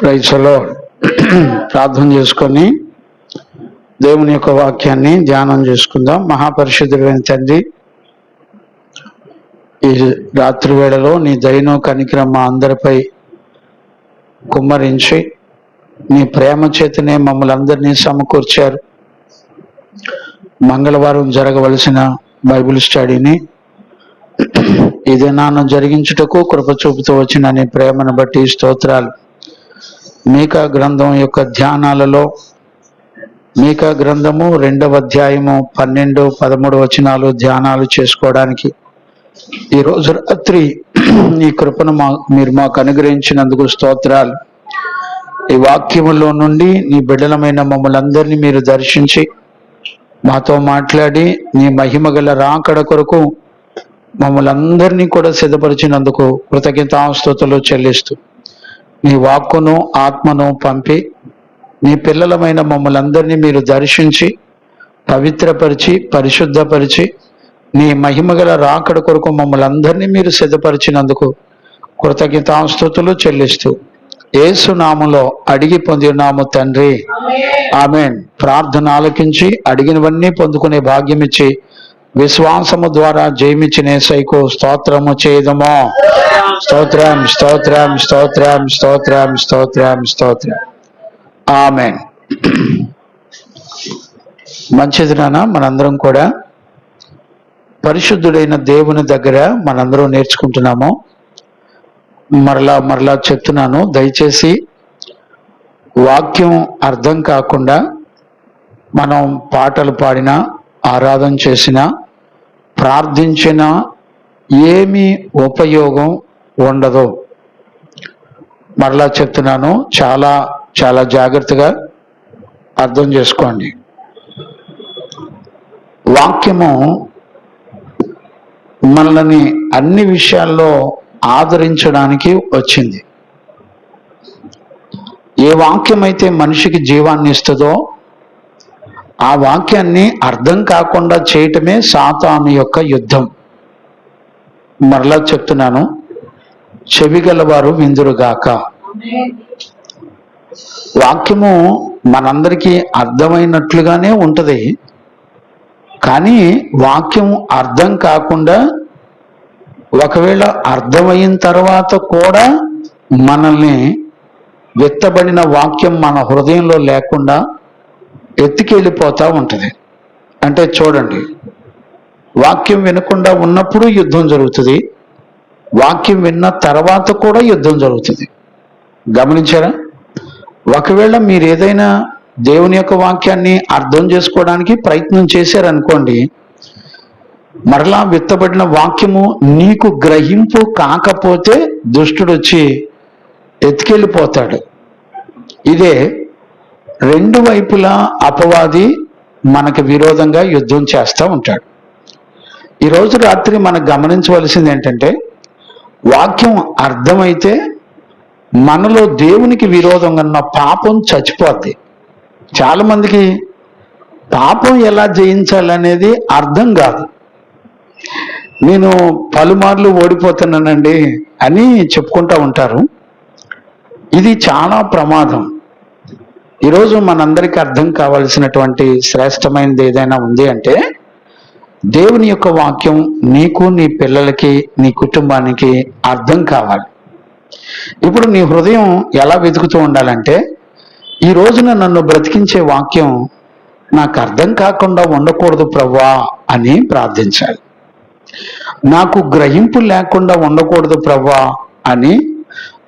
Praise the lord. ప్రార్థన చేసుకొని దేవుని యొక్క వాక్యాన్ని ధ్యానం చేసుకుందాం. మహాపరిశుద్ధుడైన తండ్రి, ఈ రాత్రి వేళలో నీ దయను కనికరం మా అందరిపై కుమ్మరించి నీ ప్రేమ చేతనే మమ్మల్ని అందరినీ సమకూర్చారు. మంగళవారం జరగవలసిన బైబిల్ స్టడీని ఇదే నాన్న జరిగించుటకు కృప చూపుతూ వచ్చిన నీ ప్రేమను బట్టి స్తోత్రాలు. మీకా గ్రంథం యొక్క ధ్యానాలలో మీకా గ్రంథము 2వ అధ్యాయము 12, 13 వచనాలు ధ్యానాలు చేసుకోవడానికి ఈరోజు రాత్రి ఈ కృపను మీరు మాకు అనుగ్రహించినందుకు స్తోత్రాలు. ఈ వాక్యములో నుండి నీ బిడ్డలమైన మమ్మల్ని అందరినీ మీరు దర్శించి మాతో మాట్లాడి నీ మహిమ గల రాకడ కొరకు మమ్మల్ని అందరినీ కూడా సిద్ధపరిచినందుకు కృతజ్ఞతాస్తుతులు చెల్లిస్తూ నీ వాక్కును ఆత్మను పంపి నీ పిల్లలమైన మమ్మల్ని అందరినీ మీరు దర్శించి పవిత్రపరిచి పరిశుద్ధపరిచి నీ మహిమగల రాకడ కొరకు మమ్మల్ని అందరినీ మీరు సిద్ధపరిచినందుకు కృతజ్ఞతాస్తుతులు చెల్లిస్తూ యేసు నామములో అడిగి పొందినాము తండ్రి, ఆమేన్. ప్రార్థన ఆలకించి అడిగినవన్నీ పొందుకునే భాగ్యం ఇచ్చి విశ్వాసము ద్వారా జయమిచ్చిన యేసయ్యకు స్తోత్రము చేయదము. స్తోత్రం స్తోత్రం స్తోత్రం స్తోత్రం స్తోత్రం స్తోత్రం. ఆమేన్. మంచిది నాన్న, మనందరం కూడా పరిశుద్ధుడైన దేవుని దగ్గర మనందరం నేర్చుకుంటున్నాము. మరలా చెప్తున్నాను, దయచేసి వాక్యం అర్థం కాకుండా మనం పాటలు పాడినా ఆరాధన చేసినా ప్రార్థించినా ఏమీ ఉపయోగం ఉండదు. మరలా చెప్తున్నాను, చాలా చాలా జాగ్రత్తగా అర్థం చేసుకోండి. వాక్యము మనల్ని అన్ని విషయాల్లో ఆదరించడానికి వచ్చింది. ఏ వాక్యం అయితే మనిషికి జీవాన్ని ఇస్తుందో ఆ వాక్యాన్ని అర్థం కాకుండా చేయటమే సాతాను యొక్క యుద్ధం. మరలా చెప్తున్నాను, చెవిగలవారు విందురుగాక. వాక్యము మనందరికీ అర్థమైనట్లుగానే ఉంటది, కానీ వాక్యం అర్థం కాకుండా ఒకవేళ అర్థమైన తర్వాత కూడా మనల్ని విత్తబడిన వాక్యం మన హృదయంలో లేకుండా ఎత్తుకెళ్ళిపోతూ ఉంటుంది. అంటే చూడండి, వాక్యం వినకుండా ఉన్నప్పుడు యుద్ధం జరుగుతుంది, వాక్యం విన్న తర్వాత కూడా యుద్ధం జరుగుతుంది. గమనించారా? ఒకవేళ మీరు ఏదైనా దేవుని యొక్క వాక్యాన్ని అర్థం చేసుకోవడానికి ప్రయత్నం చేశారనుకోండి, మరలా విత్తబడిన వాక్యము నీకు గ్రహింపు కాకపోతే దుష్టుడు వచ్చి ఎత్తుకెళ్ళిపోతాడు. ఇదే రెండు వైపులా అపవాది మనకు విరోధంగా యుద్ధం చేస్తూ ఉంటాడు. ఈరోజు రాత్రి మనం గమనించవలసింది ఏంటంటే, వాక్యం అర్థమైతే మనలో దేవునికి విరోధంగా ఉన్న పాపం చచ్చిపోద్ది. చాలా మందికి పాపం ఎలా జయించాలనేది అర్థం కాదు. నేను పలుమార్లు ఓడిపోతున్నానండి అని చెప్పుకుంటూ ఉంటారు. ఇది చాలా ప్రమాదం. ఈరోజు మనందరికీ అర్థం కావాల్సినటువంటి శ్రేష్టమైనది ఏదైనా ఉంది అంటే, దేవుని యొక్క వాక్యం నీకు, నీ పిల్లలకి, నీ కుటుంబానికి అర్థం కావాలి. ఇప్పుడు నీ హృదయం ఎలా వెతుకుతూ ఉండాలంటే, ఈ రోజున నన్ను బ్రతికించే వాక్యం నాకు అర్థం కాకుండా ఉండకూడదు ప్రభువా అని ప్రార్థించాలి. నాకు గ్రహింపు లేకుండా ఉండకూడదు ప్రభువా అని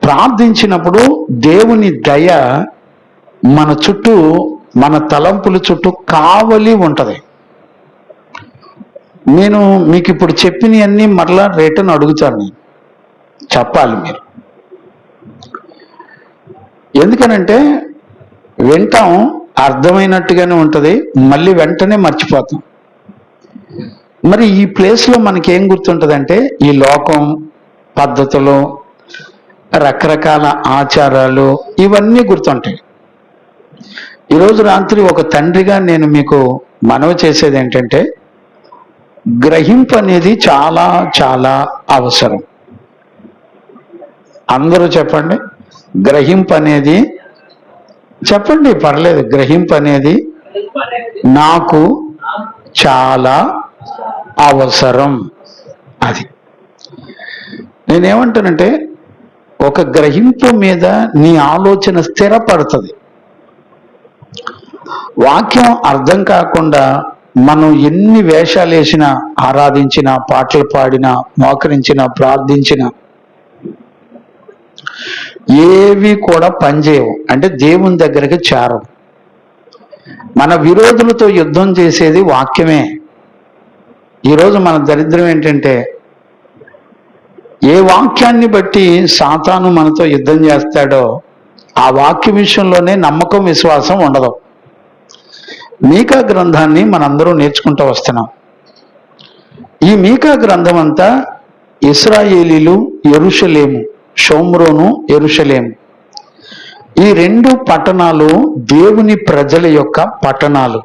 ప్రార్థించినప్పుడు దేవుని దయ మన చుట్టూ, మన తలంపుల చుట్టూ కావలి ఉంటది. నేను మీకు ఇప్పుడు చెప్పినవన్నీ మరలా రిటర్న్ అడుగుతాను, నేను చెప్పాలి మీరు. ఎందుకనంటే వింటాం, అర్థమైనట్టుగానే ఉంటుంది, మళ్ళీ వెంటనే మర్చిపోతాం. మరి ఈ ప్లేస్లో మనకేం గుర్తుంటుందంటే, ఈ లోకం, పద్ధతులు, రకరకాల ఆచారాలు, ఇవన్నీ గుర్తుంటాయి. ఈరోజు రాత్రి ఒక తండ్రిగా నేను మీకు మనవి చేసేది ఏంటంటే, గ్రహింపు అనేది చాలా చాలా అవసరం. అందరూ చెప్పండి, గ్రహింపు అనేది, చెప్పండి పర్లేదు, గ్రహింపు అనేది నాకు చాలా అవసరం. అది నేనేమంటానంటే, ఒక గ్రహింపు మీద నీ ఆలోచన స్థిరపడుతుంది. వాక్యం అర్థం కాకుండా మనం ఎన్ని వేషాలు వేసినా, ఆరాధించినా, పాటలు పాడినా, మోకరించినా, ప్రార్థించినా ఏవి కూడా పనిచేయవు. అంటే దేవుని దగ్గరికి చేరవు. మన విరోధులతో యుద్ధం చేసేది వాక్యమే. ఈరోజు మన దరిద్రం ఏంటంటే, ఏ వాక్యాన్ని బట్టి సాతాను మనతో యుద్ధం చేస్తాడో ఆ వాక్య విషయంలోనే నమ్మకం, విశ్వాసం ఉండదు. మీకా గ్రంథాన్ని మనందరూ నేర్చుకుంటూ వస్తున్నాం. ఈ మీకా గ్రంథం అంతా ఇశ్రాయేలీలు, యెరూషలేము, షోమ్రోను, యెరూషలేము, ఈ రెండు పట్టణాలు దేవుని ప్రజల యొక్క పట్టణాలు.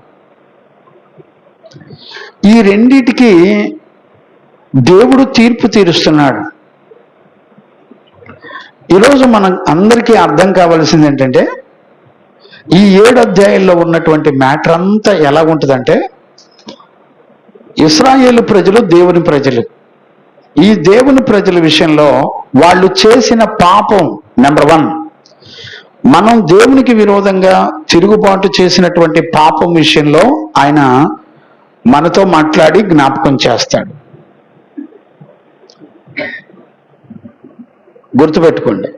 ఈ రెండిటికి దేవుడు తీర్పు తీరుస్తున్నాడు. ఈరోజు మనం అందరికీ అర్థం కావాల్సింది ఏంటంటే, ఈ 7 అధ్యాయాల్లో ఉన్నటువంటి మ్యాటర్ అంతా ఎలా ఉంటుందంటే, ఇశ్రాయేలు ప్రజలు దేవుని ప్రజలు. ఈ దేవుని ప్రజల విషయంలో వాళ్ళు చేసిన పాపం నెంబర్ 1. మనం దేవునికి విరోధంగా తిరుగుబాటు చేసినటువంటి పాపం విషయంలో ఆయన మనతో మాట్లాడి జ్ఞాపకం చేస్తాడు. గుర్తుపెట్టుకోండి.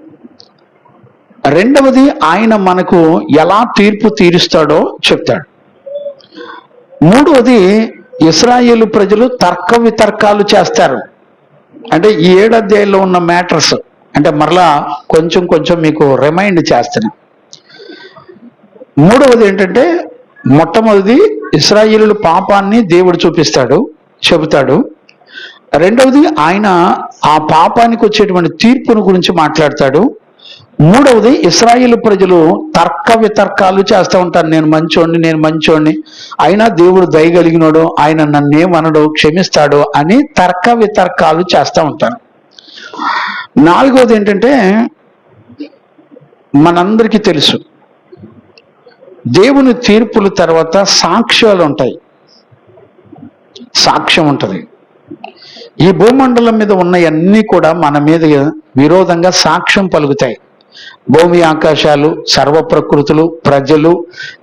రెండవది, ఆయన మనకు ఎలా తీర్పు తీరుస్తాడో చెప్తాడు. మూడవది, ఇశ్రాయేలు ప్రజలు తర్క వితర్కాలు చేస్తారు. అంటే ఈ 7 అధ్యాయాల్లో ఉన్న మ్యాటర్స్ అంటే మరలా కొంచెం కొంచెం మీకు రిమైండ్ చేస్తున్నా. మూడవది ఏంటంటే, మొట్టమొదటిది ఇశ్రాయేలు పాపాన్ని దేవుడు చూపిస్తాడు, చెబుతాడు. రెండవది, ఆయన ఆ పాపానికి వచ్చేటువంటి తీర్పును గురించి మాట్లాడతాడు. మూడవది, ఇశ్రాయేలు ప్రజలు తర్క వితర్కాలు చేస్తూ ఉంటారు. నేను మంచోడిని, అయినా దేవుడు దయగలిగినోడు, ఆయన నన్నేమనడు, క్షమిస్తాడు అని తర్క వితర్కాలు చేస్తూ ఉంటారు. నాలుగవది ఏంటంటే, మనందరికీ తెలుసు, దేవుని తీర్పుల తర్వాత సాక్ష్యాలు ఉంటాయి, సాక్ష్యం ఉంటుంది. ఈ భూమండలం మీద ఉన్నవన్నీ కూడా మన మీద విరోధంగా సాక్ష్యం పలుకుతాయి. భూమి, ఆకాశాలు, సర్వ ప్రకృతులు, ప్రజలు,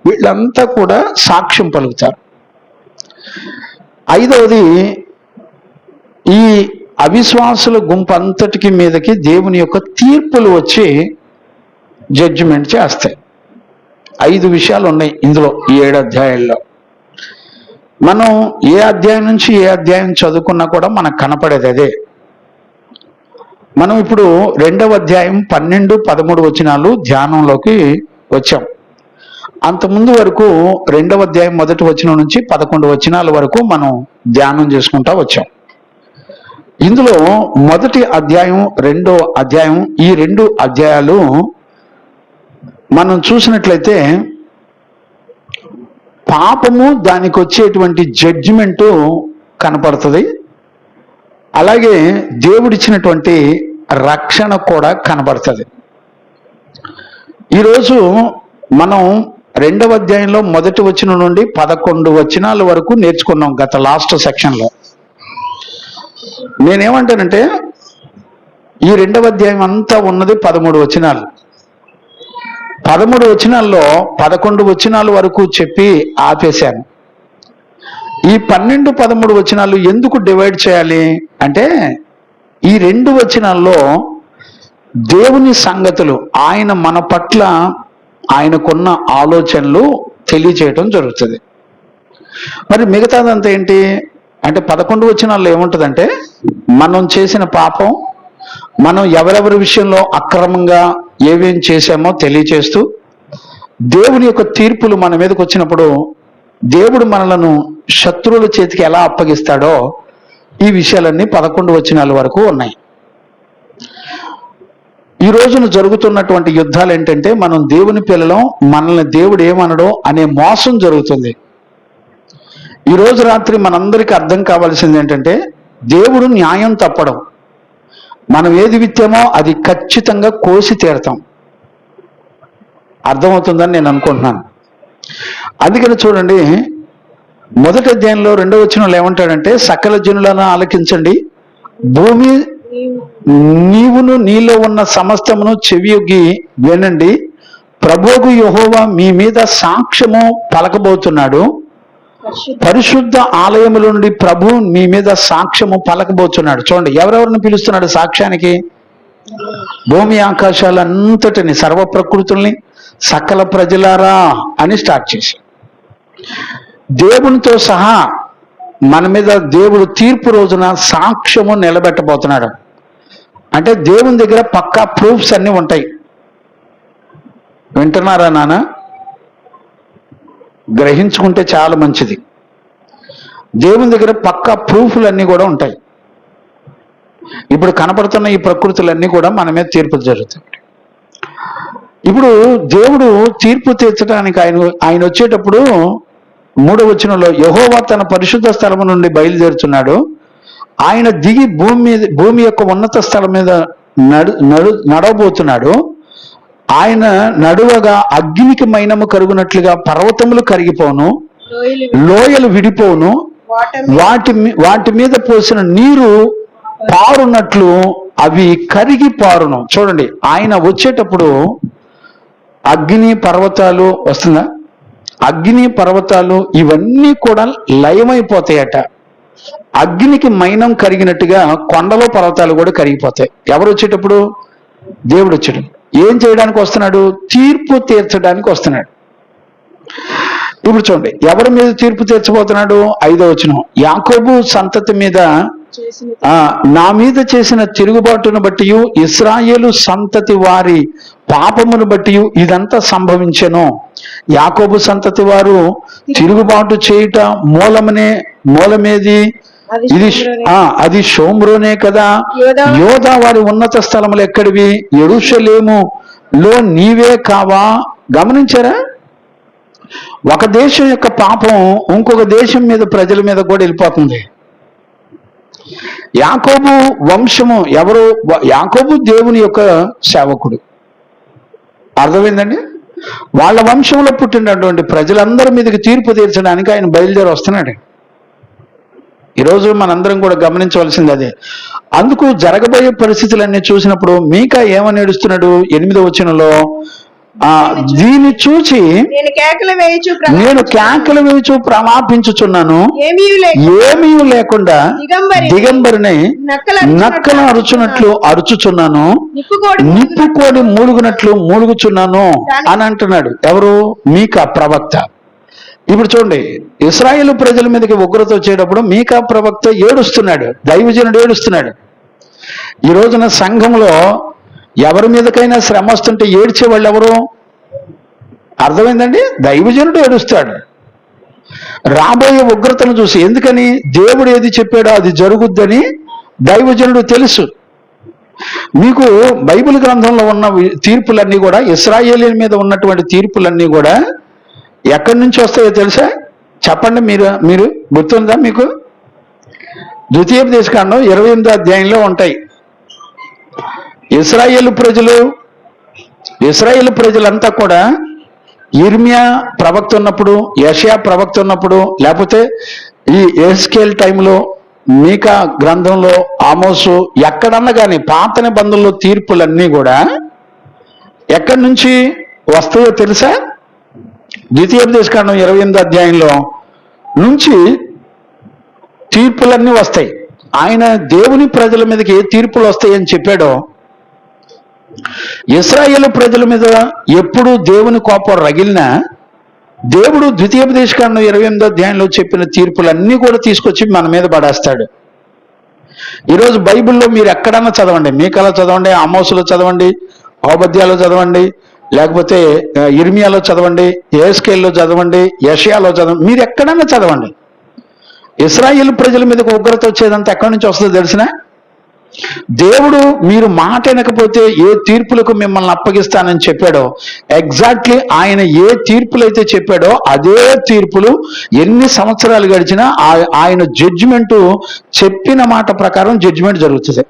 వీళ్ళంతా కూడా సాక్ష్యం పలుకుతారు. ఐదవది, ఈ అవిశ్వాసుల గుంపు అంతటికి మీదకి దేవుని యొక్క తీర్పులు వచ్చి జడ్జిమెంట్ చేస్తాయి. 5 విషయాలు ఉన్నాయి ఇందులో, ఈ 7 అధ్యాయాల్లో. మనం ఏ అధ్యాయం నుంచి ఏ అధ్యాయం చదువుకున్నా కూడా మనకు కనపడేది అదే. మనం ఇప్పుడు 2వ అధ్యాయం 12, 13 వచనాలు ధ్యానంలోకి వచ్చాం. అంతకుముందు వరకు 2వ అధ్యాయం 1వ వచనం నుంచి 11 వచనాల వరకు మనం ధ్యానం చేసుకుంటా వచ్చాం. ఇందులో 1వ అధ్యాయం, 2వ అధ్యాయం, ఈ 2 అధ్యాయాలు మనం చూసినట్లయితే పాపము, దానికి వచ్చేటువంటి జడ్జిమెంటు కనపడుతుంది. అలాగే దేవుడిచ్చినటువంటి రక్షణ కూడా కనబడుతుంది. ఈరోజు మనం 2వ అధ్యాయంలో 1వ వచనం నుండి 11 వచనాల వరకు నేర్చుకున్నాం గత లాస్ట్ సెక్షన్లో. నేనేమంటానంటే, ఈ 2వ అధ్యాయం అంతా ఉన్నది 13 వచనాలు. 13 వచనాల్లో 11 వచనాల వరకు చెప్పి ఆపేశాను. ఈ 12, 13 వచనాలు ఎందుకు డివైడ్ చేయాలి అంటే, ఈ 2 వచనాల్లో దేవుని సంగతులు, ఆయన మన పట్ల ఆయనకున్న ఆలోచనలు తెలియచేయటం జరుగుతుంది. మరి మిగతాదంతా ఏంటి అంటే, 11 వచనాల్లో ఏముంటుందంటే, మనం చేసిన పాపం, మనం ఎవరెవరి విషయంలో అక్రమంగా ఏమేం చేశామో తెలియచేస్తూ, దేవుని యొక్క తీర్పులు మన మీదకి వచ్చినప్పుడు దేవుడు మనలను శత్రువుల చేతికి ఎలా అప్పగిస్తాడో ఈ విషయాలన్నీ 11 వచనాల వరకు ఉన్నాయి. ఈ రోజున జరుగుతున్నటువంటి యుద్ధాలు ఏంటంటే, మనం దేవుని పిల్లలం, మనల్ని దేవుడు ఏమనడో అనే మోసం జరుగుతుంది. ఈ రోజు రాత్రి మనందరికీ అర్థం కావాల్సింది ఏంటంటే, దేవుడు న్యాయం తప్పడం. మనం ఏది విత్తామో అది ఖచ్చితంగా కోసి తీరతాం. అర్థమవుతుందని నేను అనుకుంటున్నాను. అందుకని చూడండి, మొదటి అధ్యాయంలో 2వ వచనంలో ఏమంటాడంటే, సకల జనులను ఆలకించండి, భూమి నీవును నీలో ఉన్న సమస్తమును చెవియొగ్గి వినండి, ప్రభువు యెహోవా మీ మీద సాక్ష్యము పలకబోతున్నాడు. పరిశుద్ధ ఆలయముల నుండి ప్రభు మీ మీద సాక్ష్యము పలకబోతున్నాడు. చూడండి, ఎవరెవరిని పిలుస్తున్నాడు సాక్ష్యానికి? భూమి ఆకాశాలంతటిని, సర్వ ప్రకృతుల్ని, సకల ప్రజలారా అని స్టార్ట్ చేశాడు. దేవునితో సహా మన మీద దేవుడు తీర్పు రోజున సాక్ష్యము నిలబెట్టబోతున్నాడు. అంటే దేవుని దగ్గర పక్కా ప్రూఫ్స్ అన్నీ ఉంటాయి. వింటున్నారా నాన్న? గ్రహించుకుంటే చాలా మంచిది. దేవుని దగ్గర పక్కా ప్రూఫ్లు అన్నీ కూడా ఉంటాయి. ఇప్పుడు కనపడుతున్న ఈ ప్రకృతులన్నీ కూడా మన మీద తీర్పులు జరుగుతాయి. ఇప్పుడు దేవుడు తీర్పు తీర్చడానికి ఆయన వచ్చేటప్పుడు 3వ వచనంలో, యెహోవా తన పరిశుద్ధ స్థలము నుండి బయలుదేరుతున్నాడు, ఆయన దిగి భూమి యొక్క ఉన్నత స్థలం మీద నడవబోతున్నాడు. ఆయన నడువగా అగ్నికి మైనము కరుగునట్లుగా పర్వతములు కరిగిపోను, లోయలు విడిపోను, వాటి మీద పోసిన నీరు పారునట్లు అవి కరిగి పారును. చూడండి, ఆయన వచ్చేటప్పుడు అగ్ని పర్వతాలు వస్తుందా? అగ్ని పర్వతాలు ఇవన్నీ కూడా లయమైపోతాయట. అగ్నికి మైనం కరిగినట్టుగా కొండలో పర్వతాలు కూడా కరిగిపోతాయి. ఎవరు వచ్చేటప్పుడు? దేవుడు వచ్చేటప్పుడు. ఏం చేయడానికి వస్తున్నాడు? తీర్పు తీర్చడానికి వస్తున్నాడు. ఇప్పుడు చూడండి, ఎవరి మీద తీర్పు తీర్చబోతున్నాడు? 5వ వచనం, యాకోబు సంతతి మీద నా మీద చేసిన తిరుగుబాటును బట్టి, ఇశ్రాయేలు సంతతి వారి పాపమును బట్టి ఇదంతా సంభవించెను. యాకోబు సంతతి వారు తిరుగుబాటు చేయుట మూలమేది? అది షోమ్రోనే కదా. యోధా వారి ఉన్నత స్థలములు ఎక్కడివి? యెరూషలేములో నీవే కావా? గమనించారా? ఒక దేశం యొక్క పాపం ఇంకొక దేశం మీద, ప్రజల మీద కూడా వెళ్ళిపోతుంది. యాకోబు వంశము ఎవరు? యాకోబు దేవుని యొక్క సేవకుడు. అర్థమైందండి? వాళ్ళ వంశంలో పుట్టినటువంటి ప్రజలందరి మీదకి తీర్పు తీర్చడానికి ఆయన బయలుదేరి వస్తున్నాడు. ఈరోజు మనందరం కూడా గమనించవలసింది అదే. అందుకు జరగబోయే పరిస్థితులన్నీ చూసినప్పుడు మీకా ఏమని ఏడుస్తున్నాడు? 8వ వచనంలో, దీన్ని చూచి నేను కేకలు వేయుచు ప్రలాపించుచున్నాను, ఏమీ లేకుండా దిగంబరిని నక్కలు అరుచుచున్నాను, నిప్పుకోడి మూలుగునట్లు మూలుగుచున్నాను అని అంటున్నాడు. ఎవరు? మీకా ప్రవక్త. ఇప్పుడు చూడండి, ఇశ్రాయేలు ప్రజల మీదకి ఉగ్రత వచ్చేటప్పుడు మీకా ప్రవక్త ఏడుస్తున్నాడు, దైవజనుడు ఏడుస్తున్నాడు. ఈ రోజున సంఘంలో ఎవరి మీదకైనా శ్రమ వస్తుంటే ఏడ్చే వాళ్ళు ఎవరు? అర్థమైందండి? దైవజనుడు ఏడుస్తాడు రాబోయే ఉగ్రతను చూసి. ఎందుకని? దేవుడు ఏది చెప్పాడో అది జరుగుద్దని దైవజనుడు తెలుసు. మీకు బైబిల్ గ్రంథంలో ఉన్న తీర్పులన్నీ కూడా, ఇశ్రాయేలీల మీద ఉన్నటువంటి తీర్పులన్నీ కూడా ఎక్కడి నుంచి వస్తాయో తెలుసా? చెప్పండి. మీరు గుర్తుందా మీకు? ద్వితీయోపదేశకాండం 28వ అధ్యాయంలో ఉంటాయి. ఇశ్రాయేలు ప్రజలంతా కూడా ఇర్మియా ప్రవక్త ఉన్నప్పుడు, యెషయా ప్రవక్త ఉన్నప్పుడు, లేకపోతే ఈ ఎహెజ్కేల్ టైంలో, మీకా గ్రంథంలో, ఆమోసు, ఎక్కడన్నా కానీ పాత నిబంధనలో తీర్పులన్నీ కూడా ఎక్కడి నుంచి వస్తాయో తెలుసా? ద్వితీయోపదేశకాండం 28వ అధ్యాయంలో నుంచి తీర్పులన్నీ వస్తాయి. ఆయన దేవుని ప్రజల మీదకి ఏ తీర్పులు వస్తాయని చెప్పాడో, ఇశ్రాయేలు ప్రజల మీద ఎప్పుడు దేవుని కోపం రగిలినా దేవుడు ద్వితీయోపదేశకాండం 28వ అధ్యాయంలో చెప్పిన తీర్పులన్నీ కూడా తీసుకొచ్చి మన మీద పడేస్తాడు. ఈరోజు బైబిల్లో మీరు ఎక్కడన్నా చదవండి, మీకాలో చదవండి, ఆమోసులో చదవండి, ఓబద్యాలో చదవండి, లేకపోతే ఇర్మియాలో చదవండి, ఎహెజ్కేల్లో చదవండి, యెషయాలో చదవండి, మీరు ఎక్కడన్నా చదవండి. ఇశ్రాయేలు ప్రజల మీదకి ఉగ్రత వచ్చేదంతా ఎక్కడి నుంచి వస్తుందో తెలిసినా? దేవుడు మీరు మాట వినకపోతే ఏ తీర్పులకు మిమ్మల్ని అప్పగిస్తానని చెప్పాడో, ఎగ్జాక్ట్లీ ఆయన ఏ తీర్పులు అయితే చెప్పాడో అదే తీర్పులు ఎన్ని సంవత్సరాలు గడిచినా ఆయన జడ్జిమెంటు చెప్పిన మాట ప్రకారం జడ్జిమెంట్ జరుగుతుంది.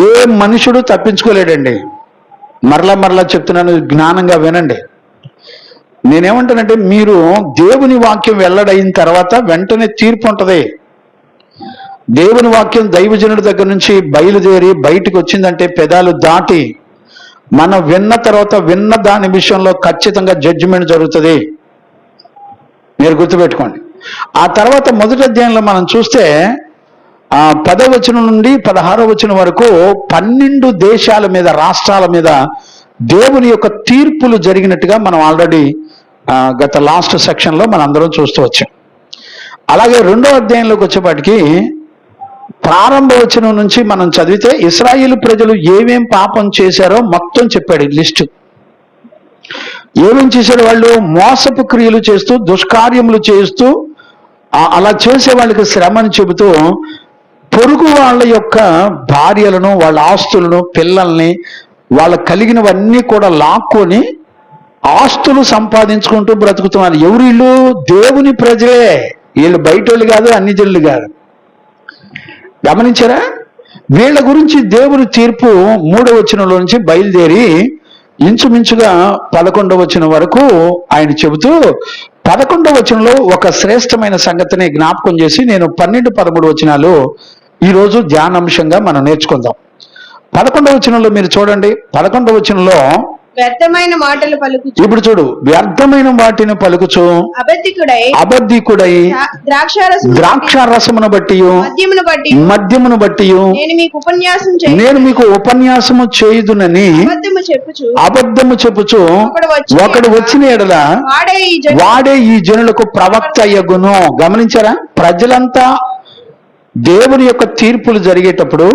ఏ మనుషుడు తప్పించుకోలేడండి. మరలా చెప్తున్నాను, జ్ఞానంగా వినండి. నేనేమంటానంటే, మీరు దేవుని వాక్యం వెల్లడైన తర్వాత వెంటనే తీర్పు ఉంటుంది. దేవుని వాక్యం దైవజనుడి దగ్గర నుంచి బయలుదేరి బయటికి వచ్చిందంటే పెదాలు దాటి మనం విన్న తర్వాత విన్న దాని విషయంలో ఖచ్చితంగా జడ్జిమెంట్ జరుగుతుంది. మీరు గుర్తుపెట్టుకోండి. ఆ తర్వాత మొదటి అధ్యాయంలో మనం చూస్తే 10వ వచనం నుండి 16వ వచనం వరకు 12 దేశాల మీద, రాష్ట్రాల మీద దేవుని యొక్క తీర్పులు జరిగినట్టుగా మనం ఆల్రెడీ గత లాస్ట్ సెక్షన్లో మనం అందరం చూస్తూ వచ్చాం. అలాగే 2వ అధ్యాయంలోకి వచ్చేపాటికి ప్రారంభ వచనం నుంచి మనం చదివితే ఇశ్రాయేలు ప్రజలు ఏమేం పాపం చేశారో మొత్తం చెప్పాడు లిస్టు. ఏమేం చేశారు వాళ్ళు? మోసపు క్రియలు చేస్తూ, దుష్కార్యములు చేస్తూ, అలా చేసే వాళ్ళకి శ్రమని చెబుతూ పొరుగు వాళ్ళ యొక్క భార్యలను, వాళ్ళ ఆస్తులను, పిల్లల్ని, వాళ్ళ కలిగినవన్నీ కూడా లాక్కొని ఆస్తులు సంపాదించుకుంటూ బ్రతుకుతున్నారు. ఎవరు వీళ్ళు? దేవుని ప్రజలే. వీళ్ళు బయట వాళ్ళు కాదు, అన్ని జనులు కాదు. గమనించారా? వీళ్ళ గురించి దేవుని తీర్పు 3వ వచనంలో నుంచి బయలుదేరి ఇంచుమించుగా 11వ వచనం వరకు ఆయన చెబుతూ 11వ వచనంలో ఒక శ్రేష్టమైన సంగతిని జ్ఞాపకం చేసి నేను 12, 13 వచనాలు ఈరోజు ధ్యానాంశంగా మనం నేర్చుకుందాం. 11వ వచనంలో మీరు చూడండి. 11వ వచనంలో వ్యర్థమైన మాటలు పలుకుచు, ఇప్పుడు చూడు, వ్యర్థమైన వాటిని పలుకుచు అబద్ధికుడై ద్రాక్షారసమును బట్టి మద్యమును బట్టి నేను మీకు ఉపన్యాసము చేయుదునని అబద్ధము చెప్పుచు ఒకడు వచ్చిన ఎడల వాడే ఈ జనులకు ప్రవక్త అయ్యగును. గమనించారా? ప్రజలంతా దేవుని యొక్క తీర్పులు జరిగేటప్పుడు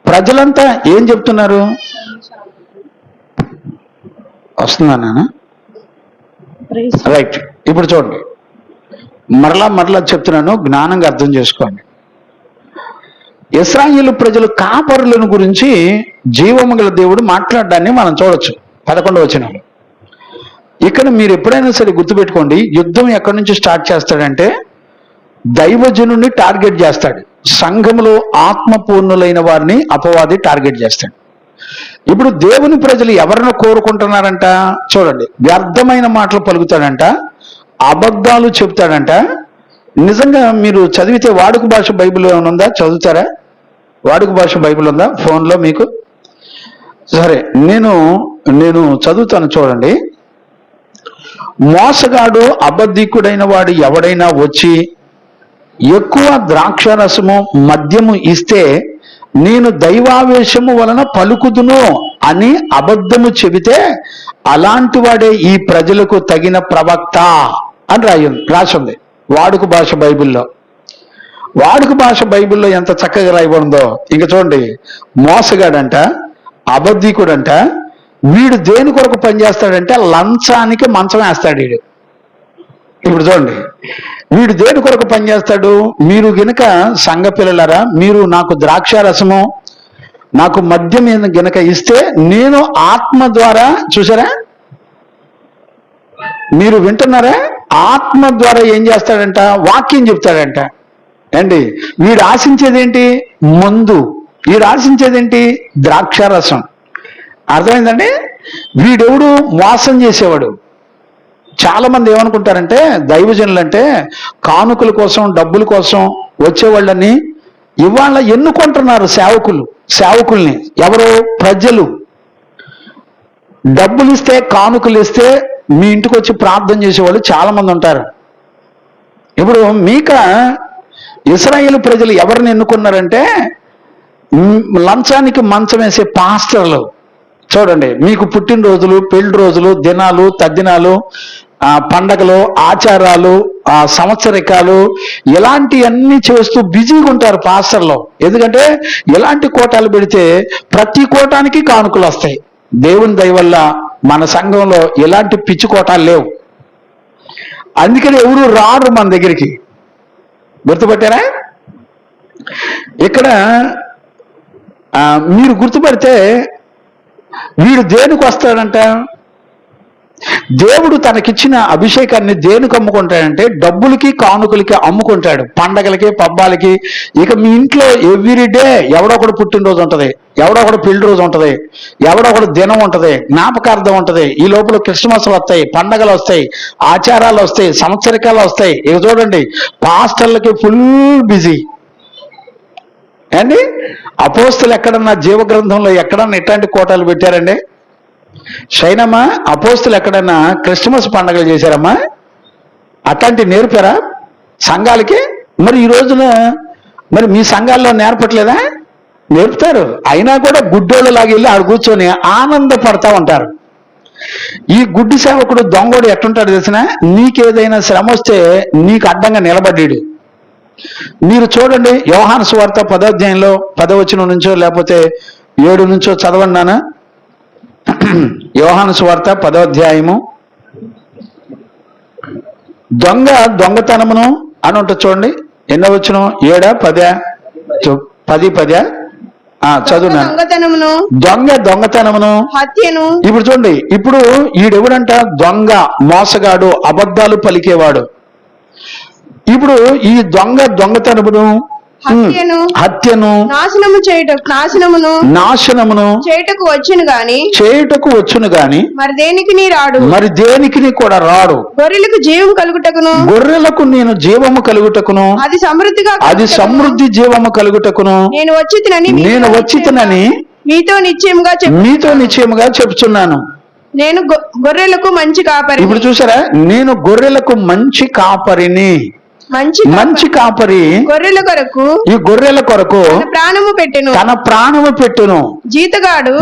ప్రజలంతా ఏం చెప్తున్నారు? వస్తుందా నాన్న? రైట్. ఇప్పుడు చూడండి, మరలా చెప్తున్నాను, జ్ఞానంగా అర్థం చేసుకోండి. ఇశ్రాయేలు ప్రజలు కాపరులను గురించి జీవము గల దేవుడు మాట్లాడడాన్ని మనం చూడొచ్చు 11వ వచనంలో. ఇక్కడ మీరు ఎప్పుడైనా సరే గుర్తుపెట్టుకోండి, యుద్ధం ఎక్కడి నుంచి స్టార్ట్ చేస్తాడంటే దైవజనుడిని టార్గెట్ చేస్తాడు. సంఘములో ఆత్మపూర్ణులైన వారిని అపవాది టార్గెట్ చేస్తాడు. ఇప్పుడు దేవుని ప్రజలు ఎవరిని కోరుకుంటున్నారంట? చూడండి, వ్యర్థమైన మాటలు పలుకుతాడంట, అబద్ధాలు చెప్తాడంట. నిజంగా మీరు చదివితే వాడుక భాష బైబిల్ ఏమైనా ఉందా? చదువుతారా? వాడుక భాష బైబిల్ ఉందా ఫోన్లో మీకు? సరే, నేను చదువుతాను, చూడండి. మోసగాడు, అబద్ధికుడైన వాడు ఎవడైనా వచ్చి ఎక్కువ ద్రాక్షరసము, మద్యము ఇస్తే నేను దైవావేశము వలన పలుకుదును అని అబద్ధము చెబితే అలాంటి వాడే ఈ ప్రజలకు తగిన ప్రవక్త అని రాసింది వాడుక భాష బైబిల్లో. వాడుక భాష బైబిల్లో ఎంత చక్కగా రాయబడిందో ఇంక చూడండి. మోసగాడంట, అబద్ధికుడంట, వీడు దేని కొరకు పనిచేస్తాడంటే లంచానికి మంచం వేస్తాడు వీడు. ఇప్పుడు చూడండి, వీడు దేని కొరకు పనిచేస్తాడు? మీరు గనుక సంఘ పిల్లలారా, మీరు నాకు ద్రాక్షారసము, నాకు మద్యం గనుక ఇస్తే నేను ఆత్మ ద్వారా, చూసారా, మీరు వింటున్నారా? ఆత్మ ద్వారా ఏం చేస్తాడంట? వాక్యం చెప్తాడంట. అండి, వీడు ఆశించేదేంటి? మందు. వీడు ఆశించేదేంటి? ద్రాక్షారసం. అర్థమైందండి? వీడెవడు? మోసం చేసేవాడు. చాలా మంది ఏమనుకుంటారంటే దైవజనులు అంటే కానుకల కోసం, డబ్బుల కోసం వచ్చేవాళ్ళని ఇవాళ ఎన్నుకుంటున్నారు సేవకుల్ని. ఎవరు? ప్రజలు. డబ్బులు ఇస్తే, కానుకలు ఇస్తే మీ ఇంటికి వచ్చి ప్రార్థన చేసేవాళ్ళు చాలా మంది ఉంటారు. ఇప్పుడు ఇశ్రాయేలు ప్రజలు ఎవరిని ఎన్నుకున్నారంటే లంచానికి మంచం వేసే పాస్టర్లు. చూడండి, మీకు పుట్టినరోజులు, పెళ్లి రోజులు, దినాలు, తద్దినాలు, పండగలు, ఆచారాలు, సంవత్సరికాలు, ఇలాంటివన్నీ చేస్తూ బిజీగా ఉంటారు పాస్టర్లు. ఎందుకంటే ఇలాంటి కోటాలు పెడితే ప్రతి కోటానికి కానుకలు వస్తాయి. దేవుని దయ వల్ల మన సంఘంలో ఇలాంటి పిచ్చి కోటాలు లేవు. అందుకని ఎవరు రారు మన దగ్గరికి. గుర్తుపట్టారా? ఇక్కడ మీరు గుర్తుపడితే వీడు దేనికి వస్తాడంట? దేవుడు తనకిచ్చిన అభిషేకాన్ని దేనికి అమ్ముకుంటాడంటే డబ్బులకి కానుకలకి అమ్ముకుంటాడు. పండగలకి పబ్బాలకి. ఇక మీ ఇంట్లో ఎవ్రీడే ఎవడో ఒకడు పుట్టినరోజు ఉంటది, ఎవడో ఒకడు పెళ్లి రోజు ఉంటది, ఎవడో ఒకడు దినం ఉంటది, జ్ఞాపకార్థం ఉంటది. ఈ లోపల క్రిస్మస్లు వస్తాయి, పండగలు వస్తాయి, ఆచారాలు వస్తాయి, సంవత్సరికాలు వస్తాయి. ఇక చూడండి, పాస్టర్లకి ఫుల్ బిజీ అండి. అపోస్తులు ఎక్కడన్నా జీవగ్రంథంలో ఎక్కడన్నా ఇట్లాంటి కోటాలు పెట్టారండి? షైనమ్మా, అపోస్తులు ఎక్కడన్నా క్రిస్మస్ పండుగలు చేశారమ్మా? అట్లాంటి నేర్పారా సంఘాలకి? మరి ఈ రోజున మరి మీ సంఘాల్లో నేర్పట్లేదా? నేర్పుతారు. అయినా కూడా గుడ్డోళ్ళు లాగా వెళ్ళి ఆడు కూర్చొని ఆనందపడతా ఉంటారు. ఈ గుడ్డి సేవకుడు దొంగోడు ఎట్టుంటాడు తెలిసిన? నీకేదైనా శ్రమ వస్తే నీకు అడ్డంగా నిలబడ్డాడు. మీరు చూడండి, యోహాను సువార్త 10వ అధ్యాయంలో 10వ వచనం నుంచో లేకపోతే 7 నుంచో చదవండి నాన్న. యోహాను సువార్త 10వ అధ్యాయము. దొంగతనమును అని ఉంటుంది చూడండి. ఎన్నో వచనం? 7, 10, 10 చదువున్నాను. దొంగతనమును, హత్యను. ఇప్పుడు చూడండి, ఇప్పుడు ఈడెవడంట? దొంగ, మోసగాడు, అబద్ధాలు పలికేవాడు. ఇప్పుడు ఈ దొంగతనమును, హత్యను, నాశనమును చేయుటకు వచ్చును గాని మరి దేనికి కూడా రాడు. గొర్రెలకు నేను జీవము కలుగుటకును అది సమృద్ధి జీవము కలుగుటకును నేను వచ్చితినని మీతో నిశ్చయముగా చెప్తున్నాను. నేను గొర్రెలకు మంచి కాపరి. ఇప్పుడు చూసారా, నేను గొర్రెలకు మంచి కాపరిని. మంచి కాపరి గొర్రెల కొరకు, ఈ గొర్రెల కొరకు తన ప్రాణము పెట్టును. జీతగాడు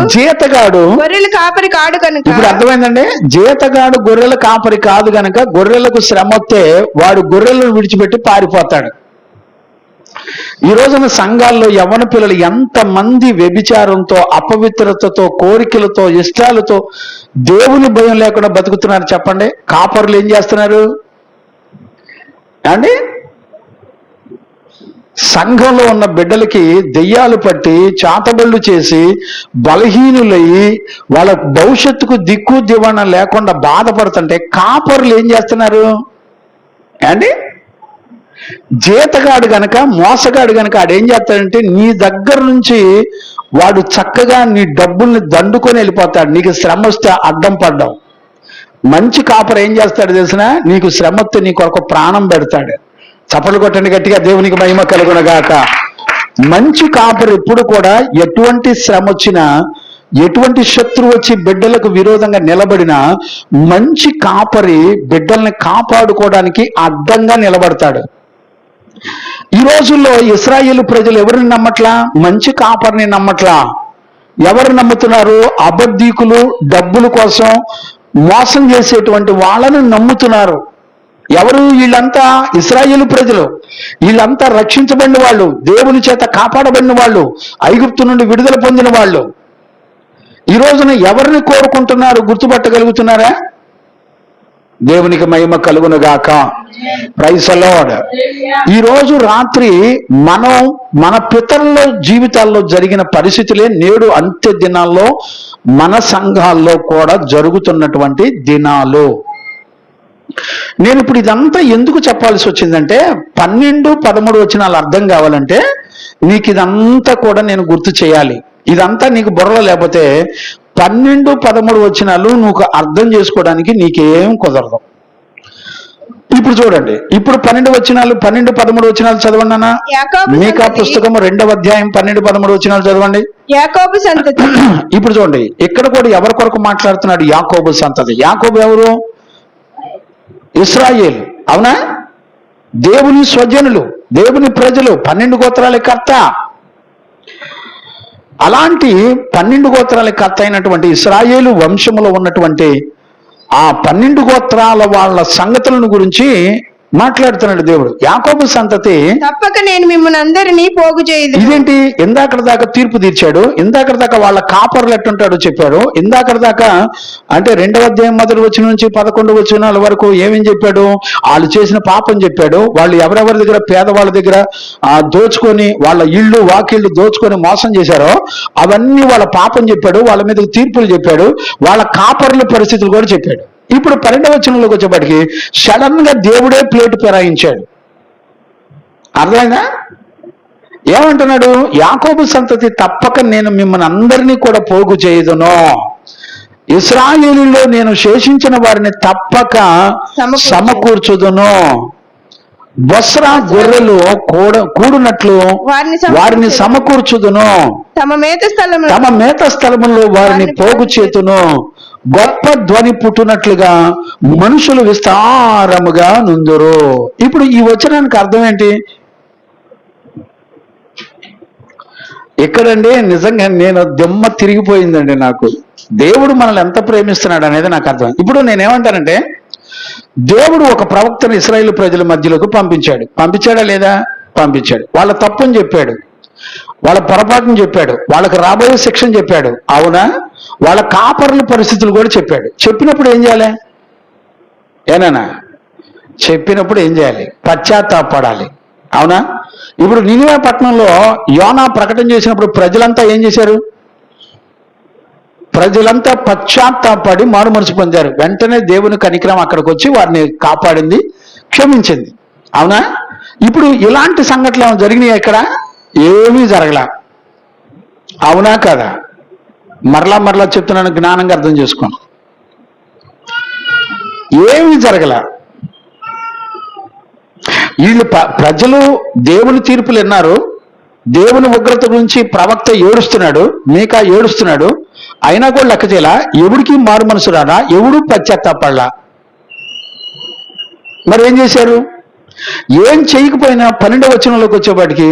గొర్రెల కాపరి కాడు కనుక. ఇప్పుడు అర్థమైందండి? జీతగాడు గొర్రెల కాపరి కాదు గనక గొర్రెలకు శ్రమ వస్తే వాడు గొర్రెలను విడిచిపెట్టి పారిపోతాడు. ఈ రోజున సంఘాల్లో యవ్వన పిల్లలు ఎంతమంది వ్యభిచారంతో, అపవిత్రతతో, కోరికలతో, ఇష్టాలతో, దేవుని భయం లేకుండా బతుకుతున్నారు చెప్పండి. కాపరులు ఏం చేస్తున్నారు అండి? సంఘంలో ఉన్న బిడ్డలకి దెయ్యాలు పట్టి చాతబళ్ళు చేసి బలహీనులయ్యి వాళ్ళ భవిష్యత్తుకు దిక్కు దివాణ లేకుండా బాధపడుతుంటే కాపరులు ఏం చేస్తున్నారు అండి? జీతగాడు గనక, మోసగాడు గనక ఆడేం చేస్తాడంటే నీ దగ్గర నుంచి వాడు చక్కగా నీ డబ్బుల్ని దండుకొని వెళ్ళిపోతాడు. నీకు శ్రమ వస్తే అడ్డం పడ్డావు. మంచి కాపర్ ఏం చేస్తాడు తెలిసిన? నీకు శ్రమ వస్తే నీ కొరకు ప్రాణం పెడతాడు. చప్పట్లు కొట్టండి గట్టిగా, దేవునికి మహిమ కలుగునగాక. మంచి కాపర్ ఎప్పుడు కూడా ఎటువంటి శ్రమ వచ్చినా, ఎటువంటి శత్రువు వచ్చి బిడ్డలకు విరోధంగా నిలబడినా మంచి కాపరి బిడ్డల్ని కాపాడుకోవడానికి అడ్డంగా నిలబడతాడు. ఈ రోజుల్లో ఇశ్రాయేలు ప్రజలు ఎవరిని నమ్మట్లా? మంచి కాపరిని నమ్మట్లా. ఎవరు నమ్ముతున్నారు? అబద్ధీకులు, డబ్బుల కోసం మోసం చేసేటువంటి వాళ్ళను నమ్ముతున్నారు. ఎవరు వీళ్ళంతా? ఇశ్రాయేలు ప్రజలు. వీళ్ళంతా రక్షించబడిన వాళ్ళు, దేవుని చేత కాపాడబడిన వాళ్ళు, ఐగుప్తు నుండి విడుదల పొందిన వాళ్ళు. ఈ రోజున ఎవరిని కోరుకుంటున్నారు? గుర్తుపట్టగలుగుతున్నారా? దేవునికి మహిమ కలుగునుగాక. Praise the Lord. ఈ రోజు రాత్రి మన పితరుల జీవితాల్లో జరిగిన పరిస్థితులే నేడు అంత్య దినాల్లో మన సంఘాల్లో కూడా జరుగుతున్నటువంటి దినాలు. నేను ఇప్పుడు ఇదంతా ఎందుకు చెప్పాల్సి వచ్చిందంటే 12, 13 వచనాలు అర్థం కావాలంటే నీకు ఇదంతా కూడా నేను గుర్తు చేయాలి. ఇదంతా నీకు బుర్రలో లేకపోతే 12, 13 వచనాలు నువ్వు అర్థం చేసుకోవడానికి నీకేం కుదరదు. ఇప్పుడు చూడండి, ఇప్పుడు 12 వచనాలు, 12, 13 వచనాలు చదవండి అన్న. మీకా పుస్తకము 2వ అధ్యాయం 12, 13 వచనాలు చదవండి. యాకోబు సంతతి. ఇప్పుడు చూడండి, ఇక్కడ కూడా ఎవరి కొరకు మాట్లాడుతున్నాడు? యాకోబు సంతతి. యాకోబు ఎవరు? ఇశ్రాయేలు. అవునా? దేవుని స్వజనులు, దేవుని ప్రజలు, 12 గోత్రాల కర్త. అలాంటి 12 గోత్రాల కర్త అయినటువంటి ఇశ్రాయేలు వంశములో ఉన్నటువంటి ఆ 12 గోత్రాల వాళ్ళ సంగతులను గురించి మాట్లాడుతున్నాడు దేవుడు. యాకోబు సంతతి తప్పక నేను మిమ్మల్ని అందరినీ పోగు చేయదు. ఇదేంటి? ఇందాకడ దాకా తీర్పు తీర్చాడు, ఇందాకడ దాకా వాళ్ళ కాపర్లు ఎట్టుంటాడో చెప్పాడు. ఇందాకడ దాకా అంటే 2వ అధ్యాయం 1 వచనం నుంచి 11 వచనాల వరకు ఏమేం చెప్పాడు? వాళ్ళు చేసిన పాపం చెప్పాడు. వాళ్ళు ఎవరెవరి దగ్గర, పేదవాళ్ళ దగ్గర దోచుకొని, వాళ్ళ ఇళ్ళు వాకిళ్ళు దోచుకొని మోసం చేశారో అవన్నీ వాళ్ళ పాపం చెప్పాడు. వాళ్ళ మీద తీర్పులు చెప్పాడు. వాళ్ళ కాపర్ల పరిస్థితులు కూడా చెప్పాడు. ఇప్పుడు 12వ వచనంలోకి వచ్చేప్పటికి సడన్ గా దేవుడే ప్లేట్ ఫిరాయించాడు. అర్థమైందా? ఏమంటున్నాడు? యాకోబు సంతతి తప్పక నేను మిమ్మల్ని అందరినీ కూడా పోగు చేయుదును, ఇశ్రాయేలులో నేను శేషించిన వారిని తప్పక సమకూర్చుదును, బొస్రా గొర్రెలు కూడునట్లు వారిని సమకూర్చుదును, తమ మేత స్థలములో వారిని పోగు చేతును, గొప్ప ధ్వని పుట్టునట్లుగా మనుషులు విస్తారముగా నుందురు. ఇప్పుడు ఈ వచనానికి అర్థం ఏంటి? ఎక్కడండి నిజంగా నేను దిమ్మ తిరిగిపోయిందండి. నాకు దేవుడు మనల్ని ఎంత ప్రేమిస్తున్నాడు అనేది నాకు అర్థం. ఇప్పుడు నేనేమంటానంటే, దేవుడు ఒక ప్రవక్తను ఇశ్రాయేలు ప్రజల మధ్యలోకి పంపించాడా లేదా? పంపించాడు. వాళ్ళ తప్పుని చెప్పాడు, వాళ్ళ పొరపాటును చెప్పాడు, వాళ్ళకి రాబోయే శిక్షను చెప్పాడు, అవునా? వాళ్ళ కాపర్ల పరిస్థితులు కూడా చెప్పాడు. చెప్పినప్పుడు ఏం చేయాలి? ఏనా చెప్పినప్పుడు ఏం చేయాలి? పశ్చాత్తాపడాలి, అవునా? ఇప్పుడు నినివే పట్టణంలో యోనా ప్రకటన చేసినప్పుడు ప్రజలంతా ఏం చేశారు? ప్రజలంతా పశ్చాత్తాపడి మారు మనసు పొందారు. వెంటనే దేవుని కనికరం అక్కడికి వచ్చి వారిని కాపాడింది, క్షమించింది, అవునా? ఇప్పుడు ఇలాంటి సంఘటనలు జరిగినాయి ఇక్కడ? ఏమీ జరగలా, అవునా కదా? మరలా చెప్తున్నాను, జ్ఞానంగా అర్థం చేసుకోండి. ఏమీ జరగలా. వీళ్ళు ప్రజలు దేవుని తీర్పులు విన్నారు, దేవుని ఉగ్రత గురించి ప్రవక్త ఏడుస్తున్నాడు, మీకా ఏడుస్తున్నాడు, అయినా కూడా లెక్క చేయాల. ఎవడికి మారు మనసు రాదా? ఎవడు పశ్చాత్తాపడలా. మరి ఏం చేశారు? ఏం చేయకపోయినా 12వ వచనంలోకి వచ్చేవాడికి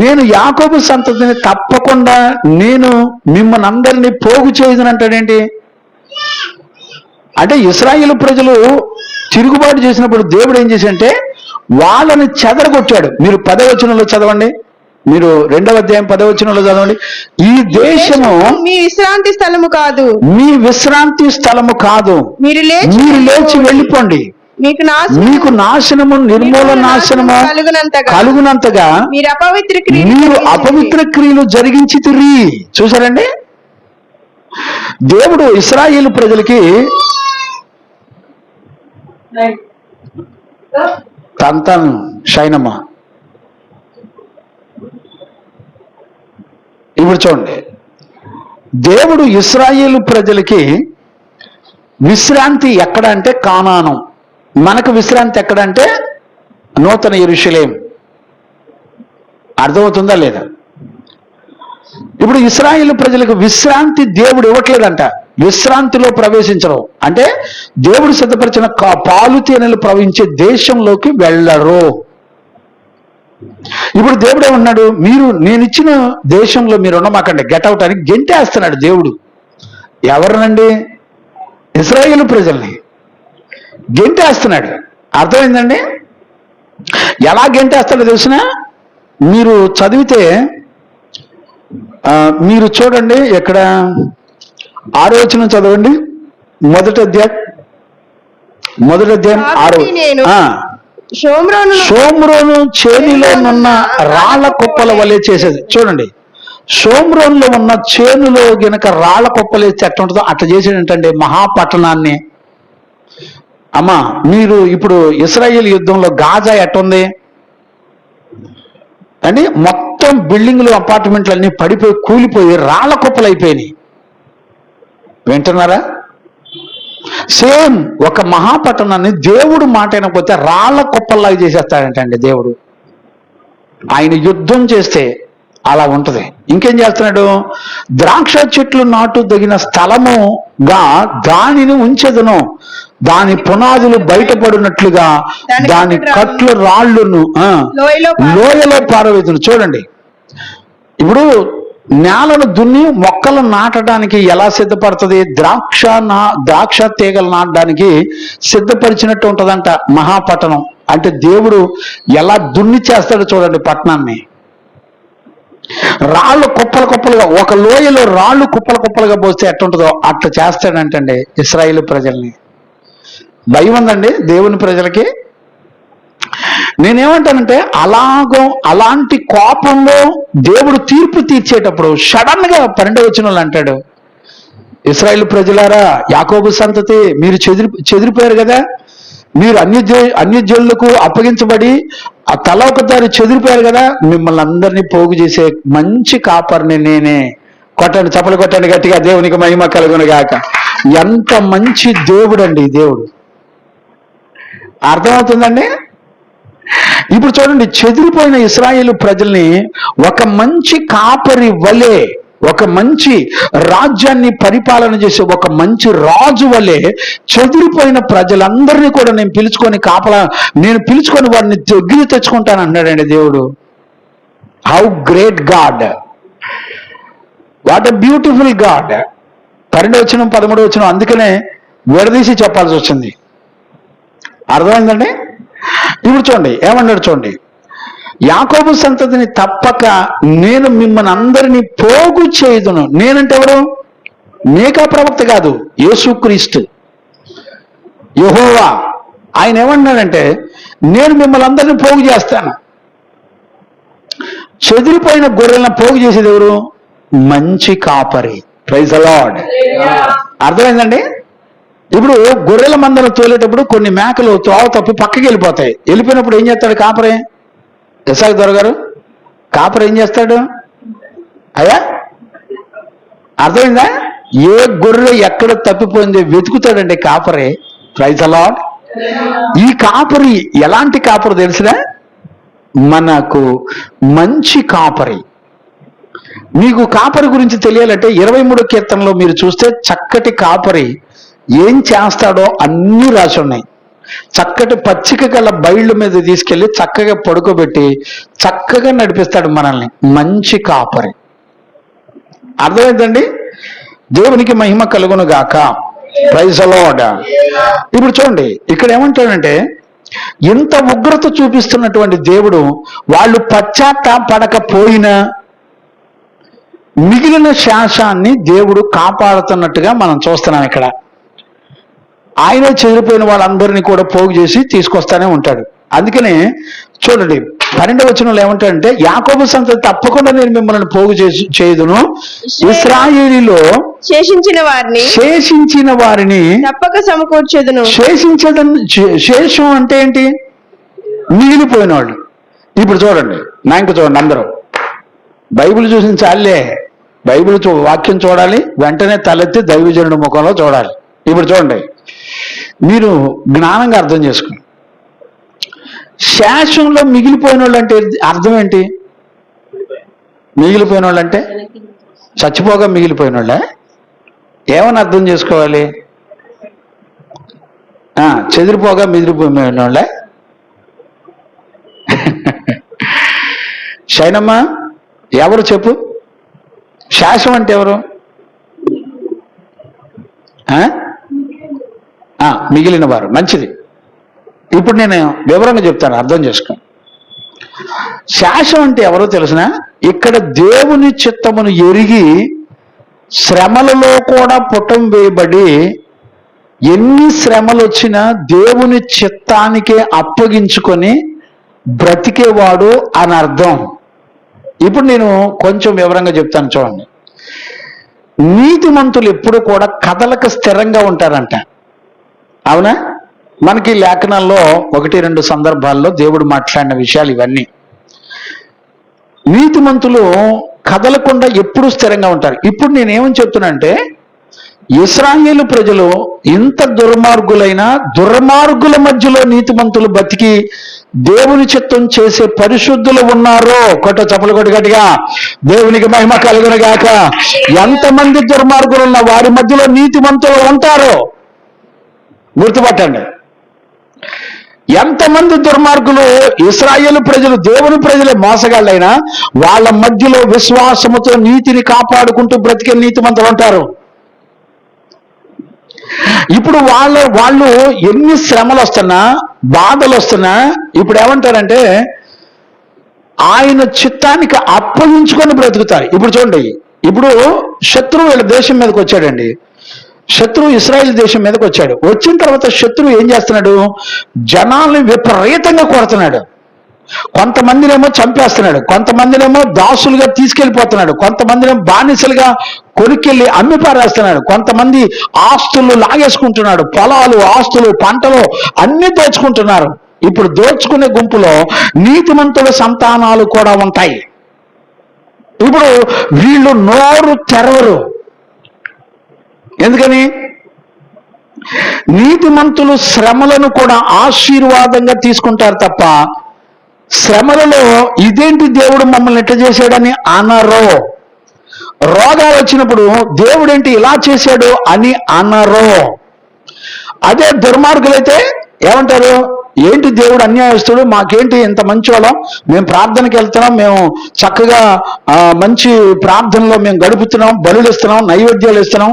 నేను యాకోబు సంతతిని తప్పకుండా నేను మిమ్మల్ని అందరినీ పోగు చేయదనంటాడేంటి? అంటే ఇశ్రాయేలు ప్రజలు తిరుగుబాటు చేసినప్పుడు దేవుడు ఏం చేశాడంటే వాళ్ళని చెదరగొట్టాడు. మీరు 10వ వచనంలో చదవండి, మీరు 2వ అధ్యాయం 10వ వచనంలో చదవండి. ఈ దేశము మీ విశ్రాంతి స్థలము కాదు, మీ విశ్రాంతి స్థలము కాదు, మీరు లేచి వెళ్ళిపోండి, మీకు నాశనము నిర్మూల నాశనము కలుగునంతగా మీరు అపవిత్ర క్రియలు జరిగించి తిరిగి. చూసారండి, దేవుడు ఇశ్రాయేలు ప్రజలకి తంతన్ షైనమ్మ ఇప్పుడు చూడండి, దేవుడు ఇశ్రాయేలు ప్రజలకి విశ్రాంతి ఎక్కడ అంటే కానాను, మనకు విశ్రాంతి ఎక్కడ అంటే నూతన యెరూషలేం. అర్థమవుతుందా లేదా? ఇప్పుడు ఇశ్రాయేలు ప్రజలకు విశ్రాంతి దేవుడు ఇవ్వట్లేదంట. విశ్రాంతిలో ప్రవేశించరు అంటే దేవుడు సిద్ధపరిచిన పాలు తేనెలు ప్రవహించే దేశంలోకి వెళ్ళరు. ఇప్పుడు దేవుడు ఏమన్నాడు? మీరు నేనిచ్చిన దేశంలో మీరు ఉండమాకండి, గెట్అవుట్ అని గెంటేస్తున్నాడు దేవుడు. ఎవరినండి? ఇశ్రాయేలు ప్రజల్ని గెంటేస్తున్నాడు. అర్థమైందండి? ఎలా గెంటేస్తాడో తెలిసిన? మీరు చదివితే మీరు చూడండి, ఎక్కడ 6వ వచనం చదవండి, మొదటి అధ్యాయం 6. షోమ్రోను చేనులో ఉన్న రాళ్ల కుప్పల వలె చేసేది. చూడండి, షోమ్రోన్లో ఉన్న చేనులో గనక రాళ్ల కుప్పలు వేస్తే ఎట్లా ఉంటుందో అట్లా చేసేటండి మహాపట్టణాన్ని. అమ్మా, మీరు ఇప్పుడు ఇశ్రాయేల్ యుద్ధంలో గాజా ఎట్టుంది అని మొత్తం బిల్డింగ్లు అపార్ట్మెంట్లు అన్ని పడిపోయి కూలిపోయి రాళ్ల కుప్పలు అయిపోయినాయి. వింటున్నారా? సేమ్ ఒక మహాపట్టణాన్ని దేవుడు మాట అయినపోతే రాళ్ల కుప్పల్లాగా చేసేస్తాడంటండి దేవుడు. ఆయన యుద్ధం చేస్తే అలా ఉంటది. ఇంకేం చేస్తున్నాడు? ద్రాక్ష చెట్లు నాటు తగిన స్థలముగా దానిని ఉంచెదను, దాని పునాదులు బయటపడినట్లుగా దాని కట్లు రాళ్లను లోయలో పారవేదును. చూడండి, ఇప్పుడు నేలను దున్ని మొక్కలు నాటడానికి ఎలా సిద్ధపడుతుంది? ద్రాక్ష తీగలు నాటడానికి సిద్ధపరిచినట్టు ఉంటదంట మహాపట్టణం. అంటే దేవుడు ఎలా దున్ని చేస్తాడో చూడండి పట్టణాన్ని. రాళ్ళు కుప్పలుగా, ఒక లోయలో రాళ్ళు కుప్పలుగా పోస్తే ఎట్టుంటుందో అట్లా చేస్తాడంటండి ఇశ్రాయేలు ప్రజల్ని. భయం ఉందండి దేవుని ప్రజలకి. నేనేమంటానంటే అలాంటి కోపంలో దేవుడు తీర్పు తీర్చేటప్పుడు సడన్ గా 12వ వచనంలో అంటాడు, ఇశ్రాయేలు ప్రజలారా, యాకోబు సంతతి, మీరు చెదిరిపోయారు కదా, మీరు అన్యజనులకు అప్పగించబడి ఆ తల ఒకసారి చెదిరిపోయారు కదా, మిమ్మల్ని అందరినీ పోగు చేసే మంచి కాపర్ని నేనే. కొట్టండి, చప్పలు కొట్టండి గట్టిగా, దేవునికి మహిమ కలుగును గాక. ఎంత మంచి దేవుడు అండి దేవుడు, అర్థమవుతుందండి? ఇప్పుడు చూడండి, చెదిరిపోయిన ఇశ్రాయేలు ప్రజల్ని ఒక మంచి కాపరి వలె, ఒక మంచి రాజ్యాన్ని పరిపాలన చేసే ఒక మంచి రాజు వలె చెదిరిపోయిన ప్రజలందరినీ కూడా నేను పిలుచుకొని వారిని దగ్గర తెచ్చుకుంటాను అన్నాడండి దేవుడు. How great God, what a beautiful God. 12వ వచనం 13వ వచనం అందుకనే విడదీసి చెప్పాల్సి వచ్చింది. అర్థమైందండి? ఇప్పుడు చూడండి ఏమన్నాడు, చూడండి, యాకోబు సంతతిని తప్పక నేను మిమ్మల్ని అందరినీ పోగు చేయుదును. నేనంటే ఎవరు? మీకా ప్రవక్త కాదు, యేసుక్రీస్తు, యెహోవా. ఆయన ఏమన్నాడంటే నేను మిమ్మల్ని అందరినీ పోగు చేస్తాను. చెదిరిపోయిన గొర్రెలను పోగు చేసేది ఎవరు? మంచి కాపరి. Praise the Lord. అర్థమైందండి? ఇప్పుడు గొర్రెల మందను తోలేటప్పుడు కొన్ని మేకలు త్రోవ తప్పి పక్కకి వెళ్ళిపోతాయి. వెళ్ళిపోయినప్పుడు ఏం చేస్తాడు కాపరి? ఎస్ఐ దొరగారు, కాపరి ఏం చేస్తాడు? అయ్యా అర్థమైందా? ఏ గొర్రె ఎక్కడ తప్పిపోయింది వెతుకుతాడండి కాపరి. Praise the Lord. ఈ కాపరి ఎలాంటి కాపరి తెలిసినా? మనకు మంచి కాపరి. మీకు కాపరి గురించి తెలియాలంటే 23వ కీర్తనలో మీరు చూస్తే చక్కటి కాపరి ఏం చేస్తాడో అన్నీ రాసి ఉన్నాయి. చక్కటి పచ్చిక గల బయళ్ళ మీద తీసుకెళ్లి చక్కగా పడుకోబెట్టి చక్కగా నడిపిస్తాడు మనల్ని. మంచి కాపరి. అర్థమైందండి? దేవునికి మహిమ కలుగును గాక. Praise the Lord. ఇప్పుడు చూడండి ఇక్కడ ఏమంటాడంటే, ఇంత ఉగ్రత చూపిస్తున్నటువంటి దేవుడు వాళ్ళు పశ్చాత్తాపడకపోయినా మిగిలిన శాసాన్ని దేవుడు కాపాడుతున్నట్టుగా మనం చూస్తున్నాం ఇక్కడ. ఆయన చెదిరిపోయిన వాళ్ళందరినీ కూడా పోగు చేసి తీసుకొస్తానే ఉంటాడు. అందుకనే చూడండి 12వ వచనంలో ఏమంటాడంటే, యాకోబు సంతతి తప్పకుండా నేను మిమ్మల్ని పోగు చేయుదును, ఇశ్రాయేలులో శేషించిన వారిని తప్పక సమకూర్చెదను. శేషం అంటే ఏంటి? మిగిలిపోయిన వాళ్ళు. ఇప్పుడు చూడండి, చూడండి, అందరూ బైబిల్ చూసిన చాలే, బైబిల్ వాక్యం చూడాలి, వెంటనే తలెత్తి దైవజనుడి ముఖంలో చూడాలి. ఇప్పుడు చూడండి, మీరు జ్ఞానంగా అర్థం చేసుకోండి. శేషంలో మిగిలిపోయిన వాళ్ళు అంటే అర్థం ఏంటి? మిగిలిపోయిన వాళ్ళు అంటే చచ్చిపోగా మిగిలిపోయిన వాళ్ళే. ఏమని అర్థం చేసుకోవాలి? చెదిరిపోగా మిగిలిపోయిన వాళ్ళే. శైనమ్మ ఎవరు చెప్పు? శాశ్వం అంటే ఎవరు? మిగిలిన వారు. మంచిది. ఇప్పుడు నేను వివరంగా చెప్తాను, అర్థం చేసుకో. శాశ్వం అంటే ఎవరో తెలిసిన? ఇక్కడ దేవుని చిత్తమును ఎరిగి శ్రమలలో కూడా పుటం వేయబడి ఎన్ని శ్రమలు వచ్చినా దేవుని చిత్తానికే అప్పగించుకొని బ్రతికేవాడు అని అర్థం. ఇప్పుడు నేను కొంచెం వివరంగా చెప్తాను చూడండి. నీతిమంతులు ఎప్పుడు కూడా కథలకు స్థిరంగా ఉంటారంట. అవునా? మనకి లేఖనాల్లో 1-2 సందర్భాల్లో దేవుడు మాట్లాడిన విషయాలు ఇవన్నీ. నీతిమంతులు కదలకుండా ఎప్పుడు స్థిరంగా ఉంటారు. ఇప్పుడు నేనేమని చెప్తున్నానంటే, ఇశ్రాయేలు ప్రజలు ఇంత దుర్మార్గుల మధ్యలో నీతిమంతులు బతికి దేవుని చిత్తం చేసే పరిశుద్ధులు ఉన్నారో, చప్పలు కొట్టి గట్టిగా దేవునికి మహిమ కలుగును గాక. ఎంతమంది దుర్మార్గులు ఉన్న వారి మధ్యలో నీతిమంతులు ఉంటారో గుర్తుపట్టండి. ఎంతమంది దుర్మార్గులు ఇశ్రాయేలు ప్రజలు, దేవుని ప్రజలే మోసగాళ్ళైనా వాళ్ళ మధ్యలో విశ్వాసముతో నీతిని కాపాడుకుంటూ బ్రతికే నీతిమంతులు ఉంటారు. ఇప్పుడు వాళ్ళు ఎన్ని శ్రమలు వస్తున్నా, బాధలు వస్తున్నా ఇప్పుడు ఏమంటారంటే ఆయన చిత్తానికి అప్పగించుకొని బ్రతుకుతారు. ఇప్పుడు చూడండి, ఇప్పుడు శత్రువు వీళ్ళ దేశం మీదకి వచ్చాడండి. శత్రువు ఇశ్రాయేల్ దేశం మీదకి వచ్చాడు. వచ్చిన తర్వాత శత్రువు ఏం చేస్తున్నాడు? జనాల్ని విపరీతంగా కొడుతున్నాడు. కొంతమందినేమో చంపేస్తున్నాడు, కొంతమందినేమో దాసులుగా తీసుకెళ్లిపోతున్నాడు, కొంతమందినేమో బానిసలుగా కొనుక్కెళ్ళి అమ్మి పారేస్తున్నాడు, కొంతమంది ఆస్తులు లాగేసుకుంటున్నాడు, పొలాలు, ఆస్తులు, పంటలు అన్ని దోచుకుంటున్నారు. ఇప్పుడు దోచుకునే గుంపులో నీతిమంతుల సంతానాలు కూడా ఉంటాయి. ఇప్పుడు వీళ్ళు నోరు తెరవరు. ఎందుకని? నీతిమంతులు శ్రమలను కూడా ఆశీర్వాదంగా తీసుకుంటారు తప్ప శ్రమలలో ఇదేంటి దేవుడు మమ్మల్ని ఎట్ట చేశాడని అనరు. రోగాలు వచ్చినప్పుడు దేవుడేంటి ఇలా చేశాడు అని అనరు. అదే దుర్మార్గులైతే ఏమంటారు? ఏంటి దేవుడు అన్యాయస్తుడు, మాకేంటి ఇంత మంచి వాళ్ళం, మేము ప్రార్థనకి వెళ్తున్నాం, మేము చక్కగా మంచి ప్రార్థనలో మేము గడుపుతున్నాం, బలులు ఇస్తున్నాం, నైవేద్యాలు ఇస్తున్నాం,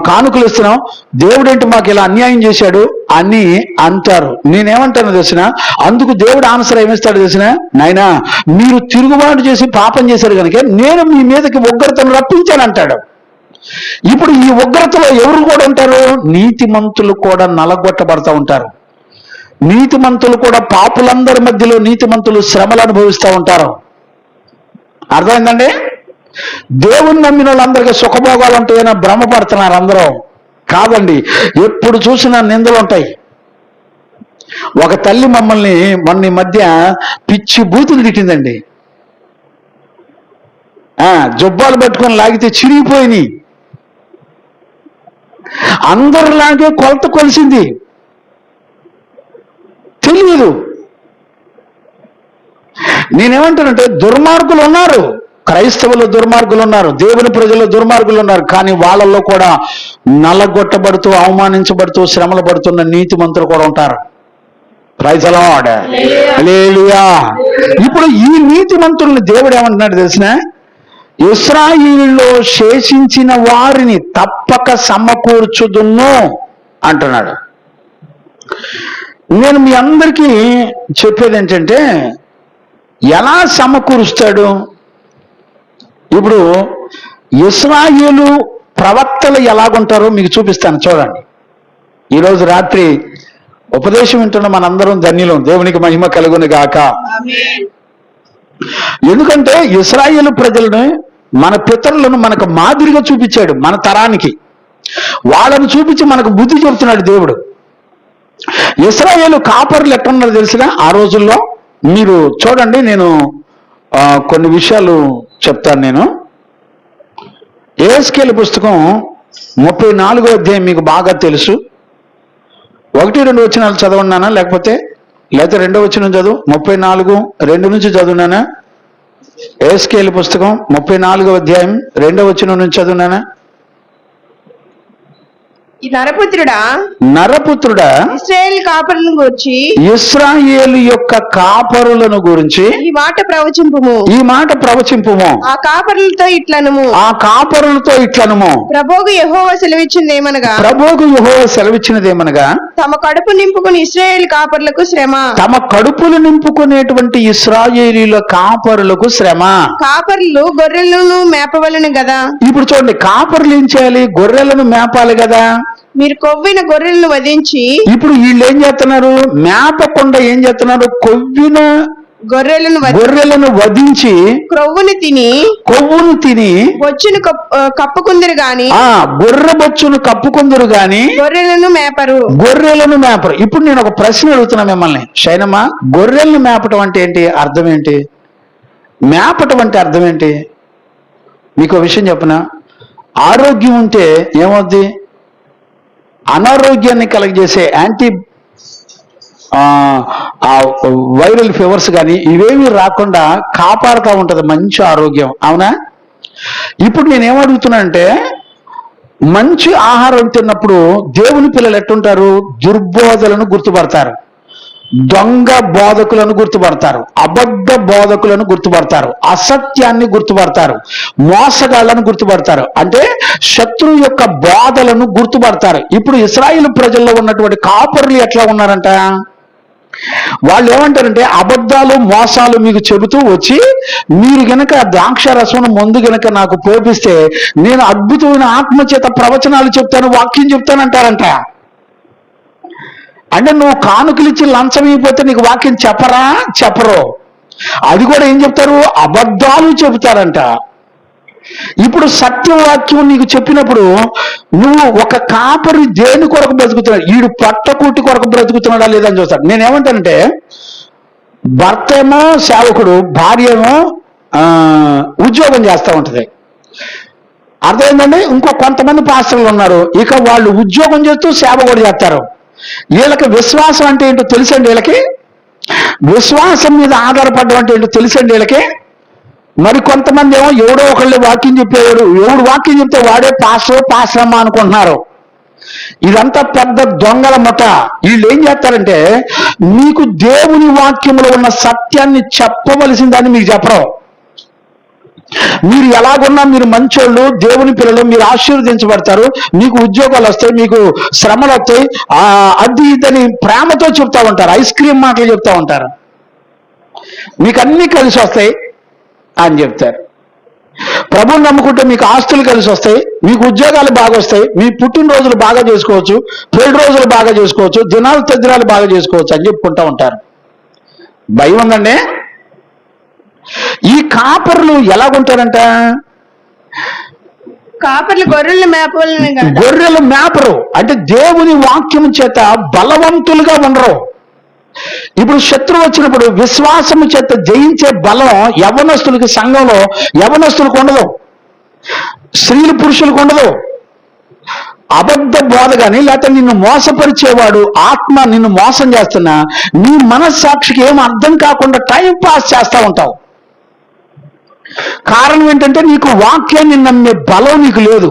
కానుకలు ఇస్తున్నాం, దేవుడేంటి మాకు ఇలా అన్యాయం చేశాడు అని అంటారు. నేనేమంటాను తెలిసిన, అందుకు దేవుడు ఆన్సర్ ఏమిస్తాడు తెలిసిన, నాయనా మీరు తిరుగుబాటు చేసి పాపం చేశారు కనుక నేను మీ మీదకి ఉగ్రతను రప్పించాను అంటాడు. ఇప్పుడు ఈ ఉగ్రతలో ఎవరు కూడా ఉంటారు? నీతిమంతులు కూడా నలగొట్టబడతా ఉంటారు. నీతిమంతులు కూడా పాపులందరి మధ్యలో నీతిమంతులు శ్రమలు అనుభవిస్తూ ఉంటారు. అర్థమైందండి? దేవుని నమ్మిన వాళ్ళందరికీ సుఖభోగాలు ఉంటాయని భ్రమపడుతున్నారు అందరూ. కాదండి, ఎప్పుడు చూసినా నిందలు ఉంటాయి. ఒక తల్లి మమ్మల్ని మొన్న ఈ మధ్య పిచ్చి బూతులు తిట్టిందండి. జుబ్బాలు పట్టుకొని లాగితే చిరిగిపోయినాయి. అందరిలాగే కొలత కొలిసింది. తెలియదు. నేనేమంటానంటే దుర్మార్గులు ఉన్నారు, క్రైస్తవులు దుర్మార్గులు ఉన్నారు, దేవుని ప్రజలు దుర్మార్గులు ఉన్నారు. కానీ వాళ్ళల్లో కూడా నల్లగొట్టబడుతూ అవమానించబడుతూ శ్రమలు పడుతున్న నీతిమంతులు కూడా ఉంటారు. Praise the Lord. హల్లెలూయా. ఇప్పుడు ఈ నీతిమంతుల్ని దేవుడు ఏమంటున్నాడు తెలిసిన, ఇశ్రాయేలులో శేషించిన వారిని తప్పక సమకూర్చుదును అంటున్నాడు. నేను మీ అందరికీ చెప్పేది ఏంటంటే, ఎలా సమకూరుస్తాడు? ఇప్పుడు ఇశ్రాయేలు ప్రవక్తలు ఎలాగుంటారో మీకు చూపిస్తాను, చూడండి. ఈరోజు రాత్రి ఉపదేశం వింటున్న మనందరం ధన్యులం. దేవునికి మహిమ కలుగును గాక. ఎందుకంటే ఇశ్రాయేలు ప్రజలను, మన పితరులను మనకు మాదిరిగా చూపించాడు. మన తరానికి వాళ్ళను చూపించి మనకు బుద్ధి చెబుతున్నాడు దేవుడు. ఇశ్రాయేలు కాపరులు ఎట్టున్నారో తెలిసిన ఆ రోజుల్లో మీరు చూడండి. నేను కొన్ని విషయాలు చెప్తాను. నేను యెహెజ్కేలు పుస్తకం 34వ అధ్యాయం మీకు బాగా తెలుసు. 1-2 వచనాలు చదవన్నానా, లేకపోతే 2వ వచనం చదువు. 34:2 నుంచి చదువున్నానా? యెహెజ్కేలు పుస్తకం 34వ అధ్యాయం 2వ వచనం నుంచి చదువున్నానా? ఈ నరపుత్రుడా, ఇశ్రాయేలు కాపరులను గురించి, ఇశ్రాయేలు యొక్క కాపరులను గురించి ఈ మాట ప్రవచింపుము. ఆ కాపరులతో ఇట్లనుము, ప్రభువుకు యెహోవా సెలవిచ్చినదేమనగా, తమ కడుపు నింపుకుని ఇశ్రాయేలు కాపరులకు శ్రమ. తమ కడుపులు నింపుకునేటువంటి ఇశ్రాయేలీల కాపరులకు శ్రమ. కాపరులు గొర్రెలను మేపవలను కదా. ఇప్పుడు చూడండి, కాపరులు ఏం చేయాలి? గొర్రెలను మేపాలి కదా. మీరు కొవ్విన గొర్రెలను వధించి, ఇప్పుడు వీళ్ళు ఏం చేస్తున్నారు? మేపకుండా ఏం చేస్తున్నారు? కొవ్విన గొర్రెలను వధించి కొవ్వును తిని బొచ్చును కప్పుకుందరు గాని, గొర్రె బొచ్చును కప్పుకుందరు గాని గొర్రెలను మేపరు. ఇప్పుడు నేను ఒక ప్రశ్న అడుగుతున్నా మిమ్మల్ని. శైనమ్మ, గొర్రెలను మేపటం అంటే ఏంటి? అర్థం ఏంటి? మేపటం అంటే అర్థం ఏంటి? మీకు ఒక విషయం చెప్పనా? ఆరోగ్యం ఉంటే ఏమవుద్ది? అనారోగ్యాన్ని కలగజేసే వైరల్ ఫీవర్స్ కానీ ఇవేమీ రాకుండా కాపాడుతూ ఉంటుంది మంచి ఆరోగ్యం. అవునా? ఇప్పుడు నేనేమడుగుతున్నానంటే, మంచి ఆహారం తిన్నప్పుడు దేవుని పిల్లలు ఎట్టుంటారు? దుర్బోధలను గుర్తుపడతారు, దొంగ బోధకులను గుర్తుపడతారు, అబద్ధ బోధకులను గుర్తుపడతారు, అసత్యాన్ని గుర్తుపడతారు, మోసగాళ్లను గుర్తుపడతారు. అంటే శత్రువు యొక్క బోధలను గుర్తుపడతారు. ఇప్పుడు ఇశ్రాయేలు ప్రజల్లో ఉన్నటువంటి కాపరులు ఎట్లా ఉన్నారంట? వాళ్ళు ఏమంటారంటే, అబద్ధాలు మోసాలు మీకు చెబుతూ వచ్చి, మీరు గనక ద్రాక్ష రసం ముందు గనక నాకు పోపిస్తే నేను అద్భుతమైన ఆత్మచేత ప్రవచనాలు చెప్తాను, వాక్యం చెప్తానంటారంట. అంటే నువ్వు కానుకలు ఇచ్చి లంచం అయిపోతే నీకు వాక్యం చెప్పరు. అది కూడా ఏం చెప్తారు? అబద్ధాలు చెబుతారంట. ఇప్పుడు సత్యవాక్యం నీకు చెప్పినప్పుడు నువ్వు ఒక కాపరి దేని కొరకు బ్రతుకుతున్నాడు, వీడు పట్టకూటి కొరకు బ్రతుకుతున్నాడా లేదని చూస్తాడు. నేనేమంటానంటే, భర్త ఏమో సేవకుడు, భార్య ఏమో ఉద్యోగం చేస్తూ ఉంటది. అర్థమైందండి? ఇంకో కొంతమంది పాస్టర్లు ఉన్నారు, ఇక వాళ్ళు ఉద్యోగం చేస్తూ సేవ కూడా చేస్తారు. వీళ్ళకి విశ్వాసం అంటే ఏంటో తెలుసండి. వీళ్ళకి విశ్వాసం మీద ఆధారపడడం అంటే ఏంటో తెలుసండి వీళ్ళకి. మరి కొంతమంది ఏమో ఎవడో ఒకళ్ళు వాక్యం చెప్పేవాడు, ఎవడు వాక్యం చెప్తే వాడే పాస్టర్ అమ్మ అనుకుంటున్నారు. ఇదంతా పెద్ద దొంగల ముఠ. వీళ్ళు ఏం చేస్తారంటే, మీకు దేవుని వాక్యంలో ఉన్న సత్యాన్ని చెప్పవలసిన దాన్ని మీకు చెప్పరు. మీరు ఎలాగున్నా మీరు మంచోళ్ళు, దేవుని పిల్లలు, మీరు ఆశీర్వదించబడతారు, మీకు ఉద్యోగాలు వస్తాయి, మీకు శ్రమలు వస్తాయి, అది ఇదని ప్రేమతో చెప్తా ఉంటారు, ఐస్ క్రీమ్ మాటలు చెప్తా ఉంటారు, మీకు అన్నీ కలిసి వస్తాయి అని చెప్తారు. ప్రభువుని నమ్ముకుంటే మీకు ఆస్తులు కలిసి వస్తాయి, మీకు ఉద్యోగాలు బాగా వస్తాయి, మీ పుట్టినరోజులు బాగా చేసుకోవచ్చు, పెళ్లి రోజులు బాగా చేసుకోవచ్చు, దినాలు తద్దినాలు బాగా చేసుకోవచ్చు అని చెప్పుకుంటా ఉంటారు. భయం ఉందండి. ఈ కాపర్లు ఎలాగుంటారంట? కాపర్లు గొర్రెల మేపలని కదా. గొర్రెల మేపరు అంటే దేవుని వాక్యం చేత బలవంతులుగా ఉండరు. ఇప్పుడు శత్రువు వచ్చినప్పుడు విశ్వాసము చేత జయించే బలం యవనస్తులకి, సంఘంలో యవనస్తులకు ఉండదు, స్త్రీలు పురుషులకు ఉండదు. అబద్ధ బోధ కానీ లేకపోతే నిన్ను మోసపరిచేవాడు ఆత్మ నిన్ను మోసం చేస్తున్నా నీ మనస్సాక్షికి ఏం అర్థం కాకుండా టైం పాస్ చేస్తూ ఉంటావు. కారణం ఏంటంటే నీకు వాక్యాన్ని నమ్మే బలం నీకు లేదు.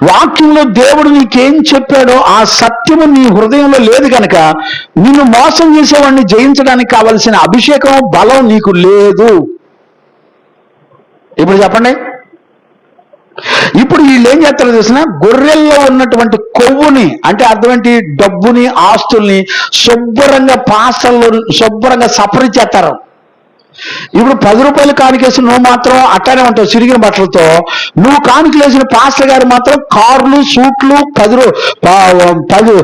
వాక్యంలో దేవుడు నీకేం చెప్పాడో ఆ సత్యము నీ హృదయంలో లేదు కనుక నిన్ను మోసం చేసేవాడిని జయించడానికి కావలసిన అభిషేకం, బలం నీకు లేదు. ఇప్పుడు చెప్పండి. ఇప్పుడు వీళ్ళు ఏం చేస్తారో తెలిసిన, గొర్రెల్లో ఉన్నటువంటి కొవ్వుని అంటే అర్థమేంటి, డబ్బుని, ఆస్తుల్ని శుభ్రంగా పాసల్లో శుభ్రంగా సపరి చేస్తారు. ఇప్పుడు 10 రూపాయలు కానుకేసి నువ్వు మాత్రం అట్టానే ఉంటావు చిరిగిన బట్టలతో. నువ్వు కానుకలేసిన పాస్టర్ గారు మాత్రం కార్లు, సూట్లు, 10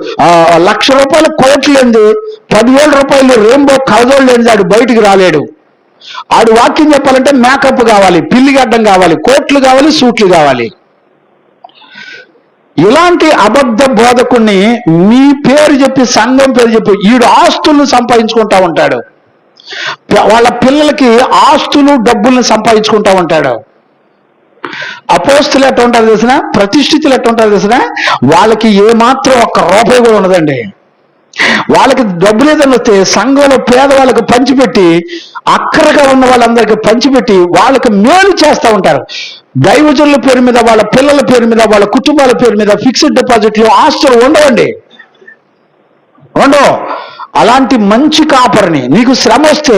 లక్ష రూపాయల కోట్లు లేనిది, 10,000 రూపాయలు రెయిన్బో కలజోళ్ళు లేనిది ఆడు బయటికి రాలేడు. ఆడు వాక్యం చెప్పాలంటే మేకప్ కావాలి, పిల్లిగడ్డం కావాలి, కోట్లు కావాలి, సూట్లు కావాలి. ఇలాంటి అబద్ధ బోధకుణ్ణి మీ పేరు చెప్పి, సంఘం పేరు చెప్పి ఈడు ఆస్తులను సంపాదించుకుంటా ఉంటాడు. వాళ్ళ పిల్లలకి ఆస్తులు, డబ్బులను సంపాదించుకుంటా ఉంటాడు. అపోస్తులు ఎట్లా ఉంటారు తెలిసిన, ప్రతిష్ఠితులు ఎట్లా ఉంటారు తెలిసిన, వాళ్ళకి ఏమాత్రం ఒక్క రూపాయి కూడా ఉండదండి. వాళ్ళకి డబ్బులు ఏదైనా వస్తే సంఘంలో పేదవాళ్ళకి పంచిపెట్టి, అక్కరగా ఉన్న వాళ్ళందరికీ పంచిపెట్టి వాళ్ళకి మేలు చేస్తూ ఉంటారు. దైవజనుల పేరు మీద, వాళ్ళ పిల్లల పేరు మీద, వాళ్ళ కుటుంబాల పేరు మీద ఫిక్స్డ్ డిపాజిట్లు, ఆస్తులు ఉండవండి, ఉండవు. అలాంటి మంచి కాపరిని, నీకు శ్రమ వస్తే,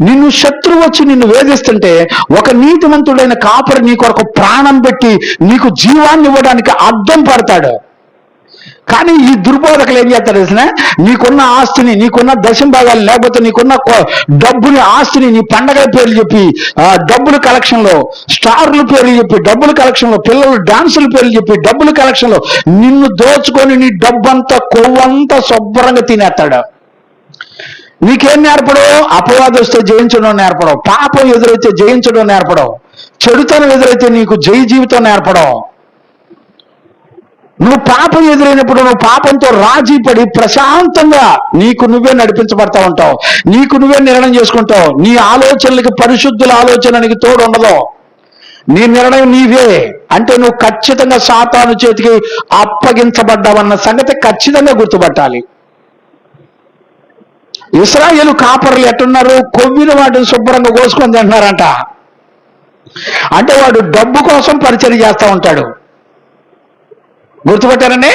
నిన్ను శత్రువు వచ్చి నిన్ను వేధిస్తుంటే ఒక నీతిమంతుడైన కాపరి నీ కొరకు ప్రాణం పెట్టి నీకు జీవాన్ని ఇవ్వడానికి అడ్డం పడతాడు. కానీ ఈ దుర్బోధకులు ఏం చేస్తారు తెలిసిన, నీకున్న ఆస్తిని, నీకున్న దశంభాగాలు, లేకపోతే నీకున్న డబ్బుని, ఆస్తిని నీ పండగల పేర్లు చెప్పి, డబ్బుల కలెక్షన్లో స్టార్ల పేర్లు చెప్పి, డబ్బుల కలెక్షన్లో పిల్లలు డాన్సుల పేర్లు చెప్పి, డబ్బుల కలెక్షన్లో నిన్ను దోచుకొని నీ డబ్బంతా, కొవ్వంతా శుభ్రంగా తినేస్తాడు. నీకేం నేర్పడం? అపవాదం వస్తే జయించడం నేర్పడం, పాపం ఎదురైతే జయించడం నేర్పడం, చెడుతనం ఎదురైతే నీకు జయ జీవితం నేర్పడం. నువ్వు పాపం ఎదురైనప్పుడు నువ్వు పాపంతో రాజీ పడి ప్రశాంతంగా నీకు నువ్వే నడిపించబడతా ఉంటావు, నీకు నువ్వే నిర్ణయం చేసుకుంటావు. నీ ఆలోచనలకి పరిశుద్ధుల ఆలోచన నీకు తోడు ఉండదు. నీ నిర్ణయం నీవే అంటే నువ్వు ఖచ్చితంగా సాతాను చేతికి అప్పగించబడ్డావన్న సంగతి ఖచ్చితంగా గుర్తుపట్టాలి. ఇశ్రాయేలు కాపరులు ఎట్టున్నారు? కొవ్విన వాటిని శుభ్రంగా కోసుకొని తింటున్నారంట. అంటే వాడు డబ్బు కోసం పరిచయం చేస్తూ ఉంటాడు. గుర్తుపట్టారండి?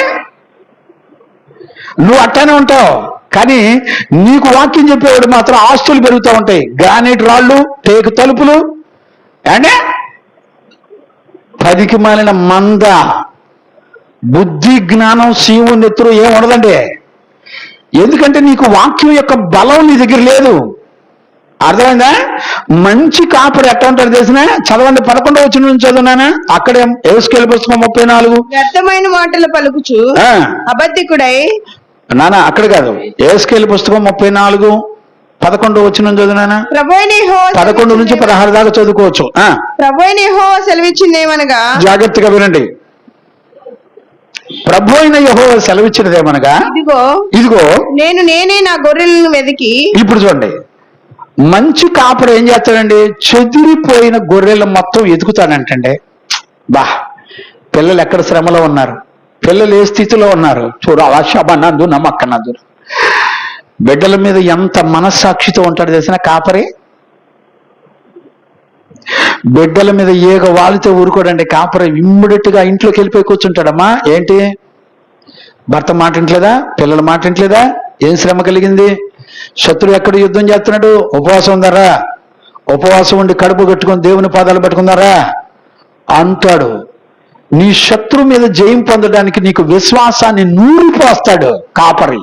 నువ్వు అట్టానే ఉంటావు, కానీ నీకు వాక్యం చెప్పేవాడు మాత్రం ఆస్తులు పెరుగుతూ ఉంటాయి. గ్రానైట్ రాళ్ళు, టేకు తలుపులు, అంటే 10కి మాలిన మంద, బుద్ధి జ్ఞానం, శివుని నెత్తురు ఏం ఉండదండి. ఎందుకంటే నీకు వాక్యం యొక్క బలం నీ దగ్గర లేదు. అర్థమైందా? మంచి కాపరి ఎట్లా ఉంటాడు తెలిసిన, చదవండి 11వ వచనం నుంచి చదువునానా, అక్కడే యెహెజ్కేలు పుస్తకం 34. వ్యర్థమైన మాటలు పలుకుచు అబద్ధికుడై, నానా అక్కడ కాదు, యెహెజ్కేలు పుస్తకం 34, 11 వచనం చదువునానా. ప్రభువైన యెహోవా 11 నుంచి 16 దాకా చదువుకోవచ్చు. ప్రభువైన యెహోవా సెలవిచ్చిందేమనగా, జాగ్రత్తగా వినండి. ప్రభు అయిన యెహోవా సెలవిచ్చినదేమనగా, ఇదిగో నేనే నా గొర్రెలను వెదికి. ఇప్పుడు చూడండి, మంచి కాపరి ఏం చేస్తాడండి? చెదిరిపోయిన గొర్రెలు మొత్తం ఎదుగుతాడంటండి. పిల్లలు ఎక్కడ శ్రమలో ఉన్నారు, పిల్లలు ఏ స్థితిలో ఉన్నారు చూడు. ఆశాబనందు నమ్మక్కనందు బిడ్డల మీద ఎంత మనస్సాక్షితో ఉంటాడు తెలిసిన కాపరి. బిడ్డల మీద ఏగ వాలితే ఊరుకోడండి కాపరి. ఇమ్మీడియట్ గా ఇంట్లోకి వెళ్ళిపోయి కూర్చుంటాడమ్మా. ఏంటి, భర్త మాట ఇంట్లేదా, పిల్లల మాట ఇంట్లేదా, ఏం శ్రమ కలిగింది, శత్రువు ఎక్కడ యుద్ధం చేస్తున్నాడు, ఉపవాసం ఉందారా, ఉపవాసం ఉండి కడుపు కట్టుకొని దేవుని పాదాలు పట్టుకుందారా అంటాడు. నీ శత్రు మీద జయం పొందడానికి నీకు విశ్వాసాన్ని నూరిపోస్తాడు కాపరి.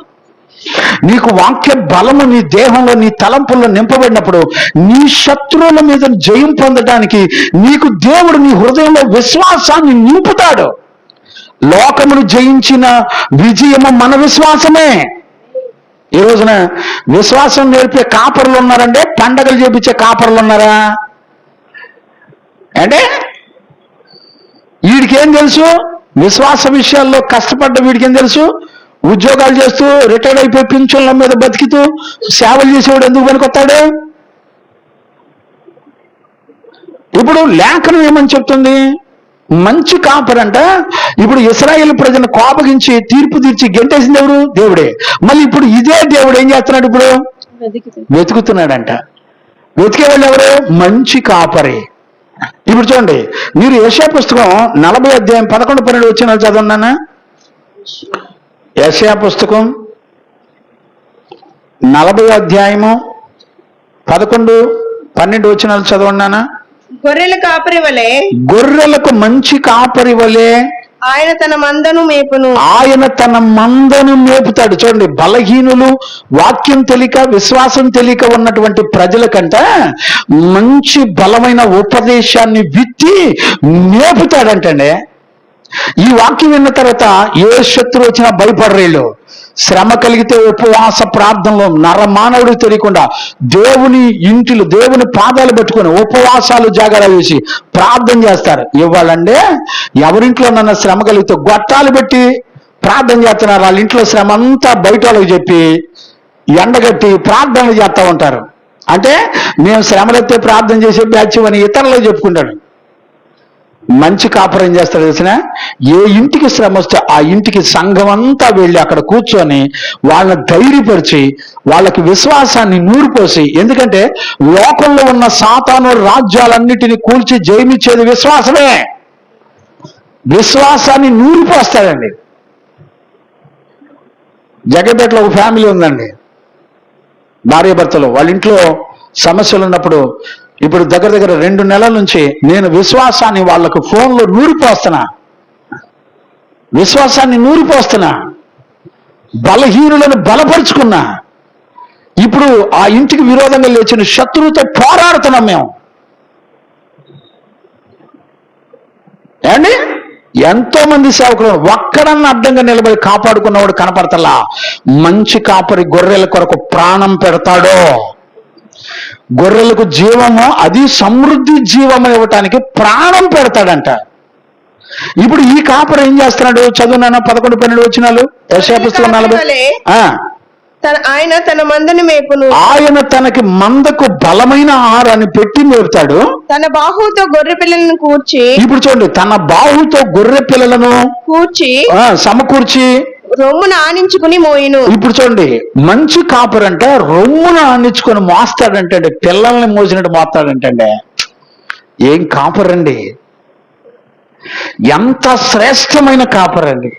నీకు వాక్య బలము నీ దేహంలో నీ తలంపుల్లో నింపబడినప్పుడు నీ శత్రువుల మీద జయం పొందడానికి నీకు దేవుడు నీ హృదయంలో విశ్వాసాన్ని నింపుతాడు. లోకమును జయించిన విజయము మన విశ్వాసమే. ఈ రోజున విశ్వాసం నేర్పే కాపరులు ఉన్నారంటే, పండగలు చేపించే కాపరులు ఉన్నారా అంటే? వీడికేం తెలుసు విశ్వాస విషయాల్లో కష్టపడ్డ వీడికేం తెలుసు? ఉద్యోగాలు చేస్తూ రిటైర్డ్ అయిపోయి పింఛన్ల మీద బతికితూ సేవలు చేసేవాడు ఎందుకు పనికొస్తాడు? ఇప్పుడు లేఖనం ఏమని చెప్తుంది? మంచి కాపరంట. ఇప్పుడు ఇశ్రాయేలు ప్రజలను కోపగించి తీర్పు తీర్చి గెంటేసింది ఎవరు? దేవుడే. మళ్ళీ ఇప్పుడు ఇదే దేవుడు ఏం చేస్తున్నాడు? ఇప్పుడు వెతుకుతున్నాడంట. వెతికేవాళ్ళు ఎవరు? మంచి కాపరి. ఇప్పుడు చూడండి, మీరు యెషయా పుస్తకం 40 అధ్యాయం 11-12 వచనాలు చదవన్నానా. యెషయా పుస్తకం 40 అధ్యాయము 11-12 వచనాలు చదవన్నానా. గొర్రెల కాపరి వలె, గొర్రెలకు మంచి కాపరి వలె ఆయన తన మందను మేపును. ఆయన తన మందను మేపుతాడు. చూడండి, బలహీనులు, వాక్యం తెలియక విశ్వాసం తెలియక ఉన్నటువంటి ప్రజల కంట మంచి బలమైన ఉపదేశాన్ని విత్తి మేపుతాడంటండి. ఈ వాక్యం విన్న తర్వాత ఏ శత్రువు వచ్చినా భయపడరేళ్ళు. శ్రమ కలిగితే ఉపవాస ప్రార్థనలో నరమానవుడికి తెలియకుండా దేవుని ఇంటిలో దేవుని పాదాలు పెట్టుకొని ఉపవాసాలు జాగర వేసి ప్రార్థన చేస్తారు. ఇవ్వాలంటే ఎవరింట్లో నన్న శ్రమ కలిగితే గొట్టాలు పెట్టి ప్రార్థన చేస్తున్నారు. వాళ్ళ ఇంట్లో శ్రమ అంతా బయట వాళ్ళకి చెప్పి ఎండగట్టి ప్రార్థనలు చేస్తూ ఉంటారు. అంటే మేము శ్రమలెత్తే ప్రార్థన చేసే బ్యాచ్ అని ఇతరులకు చెప్పుకుంటాడు. మంచి కాపురం చేస్తాడు తెలిసిన, ఏ ఇంటికి శ్రమ వస్తే ఆ ఇంటికి సంఘం అంతా వెళ్ళి అక్కడ కూర్చొని వాళ్ళని ధైర్యపరిచి వాళ్ళకి విశ్వాసాన్ని నూరిపోసి, ఎందుకంటే లోకంలో ఉన్న సాతాను రాజ్యాలన్నిటినీ కూల్చి జయమిచ్చేది విశ్వాసమే. విశ్వాసాన్ని నూరిపోస్తాడండి. జగపేటలో ఒక ఫ్యామిలీ ఉందండి, భార్య భర్తలు. వాళ్ళ ఇంట్లో సమస్యలు ఉన్నప్పుడు ఇప్పుడు దగ్గర 2 నెలల నుంచి నేను విశ్వాసాన్ని వాళ్ళకు ఫోన్లో నూరిపోస్తున్నా, విశ్వాసాన్ని నూరిపోస్తున్నా, బలహీనులను బలపరుచుకున్నా. ఇప్పుడు ఆ ఇంటికి విరోధంగా లేచిన శత్రువుతో పోరాడుతున్నాం మేము. ఏమండి, ఎంతో మంది సేవకులు ఒక్కడన్నా అడ్డంగా నిలబడి కాపాడుకున్నవాడు కనపడతలా. మంచి కాపరి గొర్రెల కొరకు ప్రాణం పెడతాడో. గొర్రెలకు జీవము, అది సమృద్ధి జీవము ఇవ్వటానికి ప్రాణం పెడతాడంట. ఇప్పుడు ఈ కాపరి ఏం చేస్తున్నాడు? చదువునా 11-12 వచనాలు. యెషయా పుస్తకం 40. ఆయన తన మందను మేపును. ఆయన తనకి మందకు బలమైన ఆహారాన్ని పెట్టి మేపుతాడు. తన బాహువుతో గొర్రె పిల్లలను కూర్చి, ఇప్పుడు చూడండి, తన బాహువుతో గొర్రె పిల్లలను కూర్చి సమకూర్చి రొమ్మును ఆనించుకుని మోయిను. ఇప్పుడు చూడండి, మంచి కాపరంట రొమ్మును ఆనించుకొని మోస్తాడంటే, పిల్లల్ని మోసినట్టు మోస్తాడంటే. ఏం కాపరండి, ఎంత శ్రేష్టమైన కాపరండి.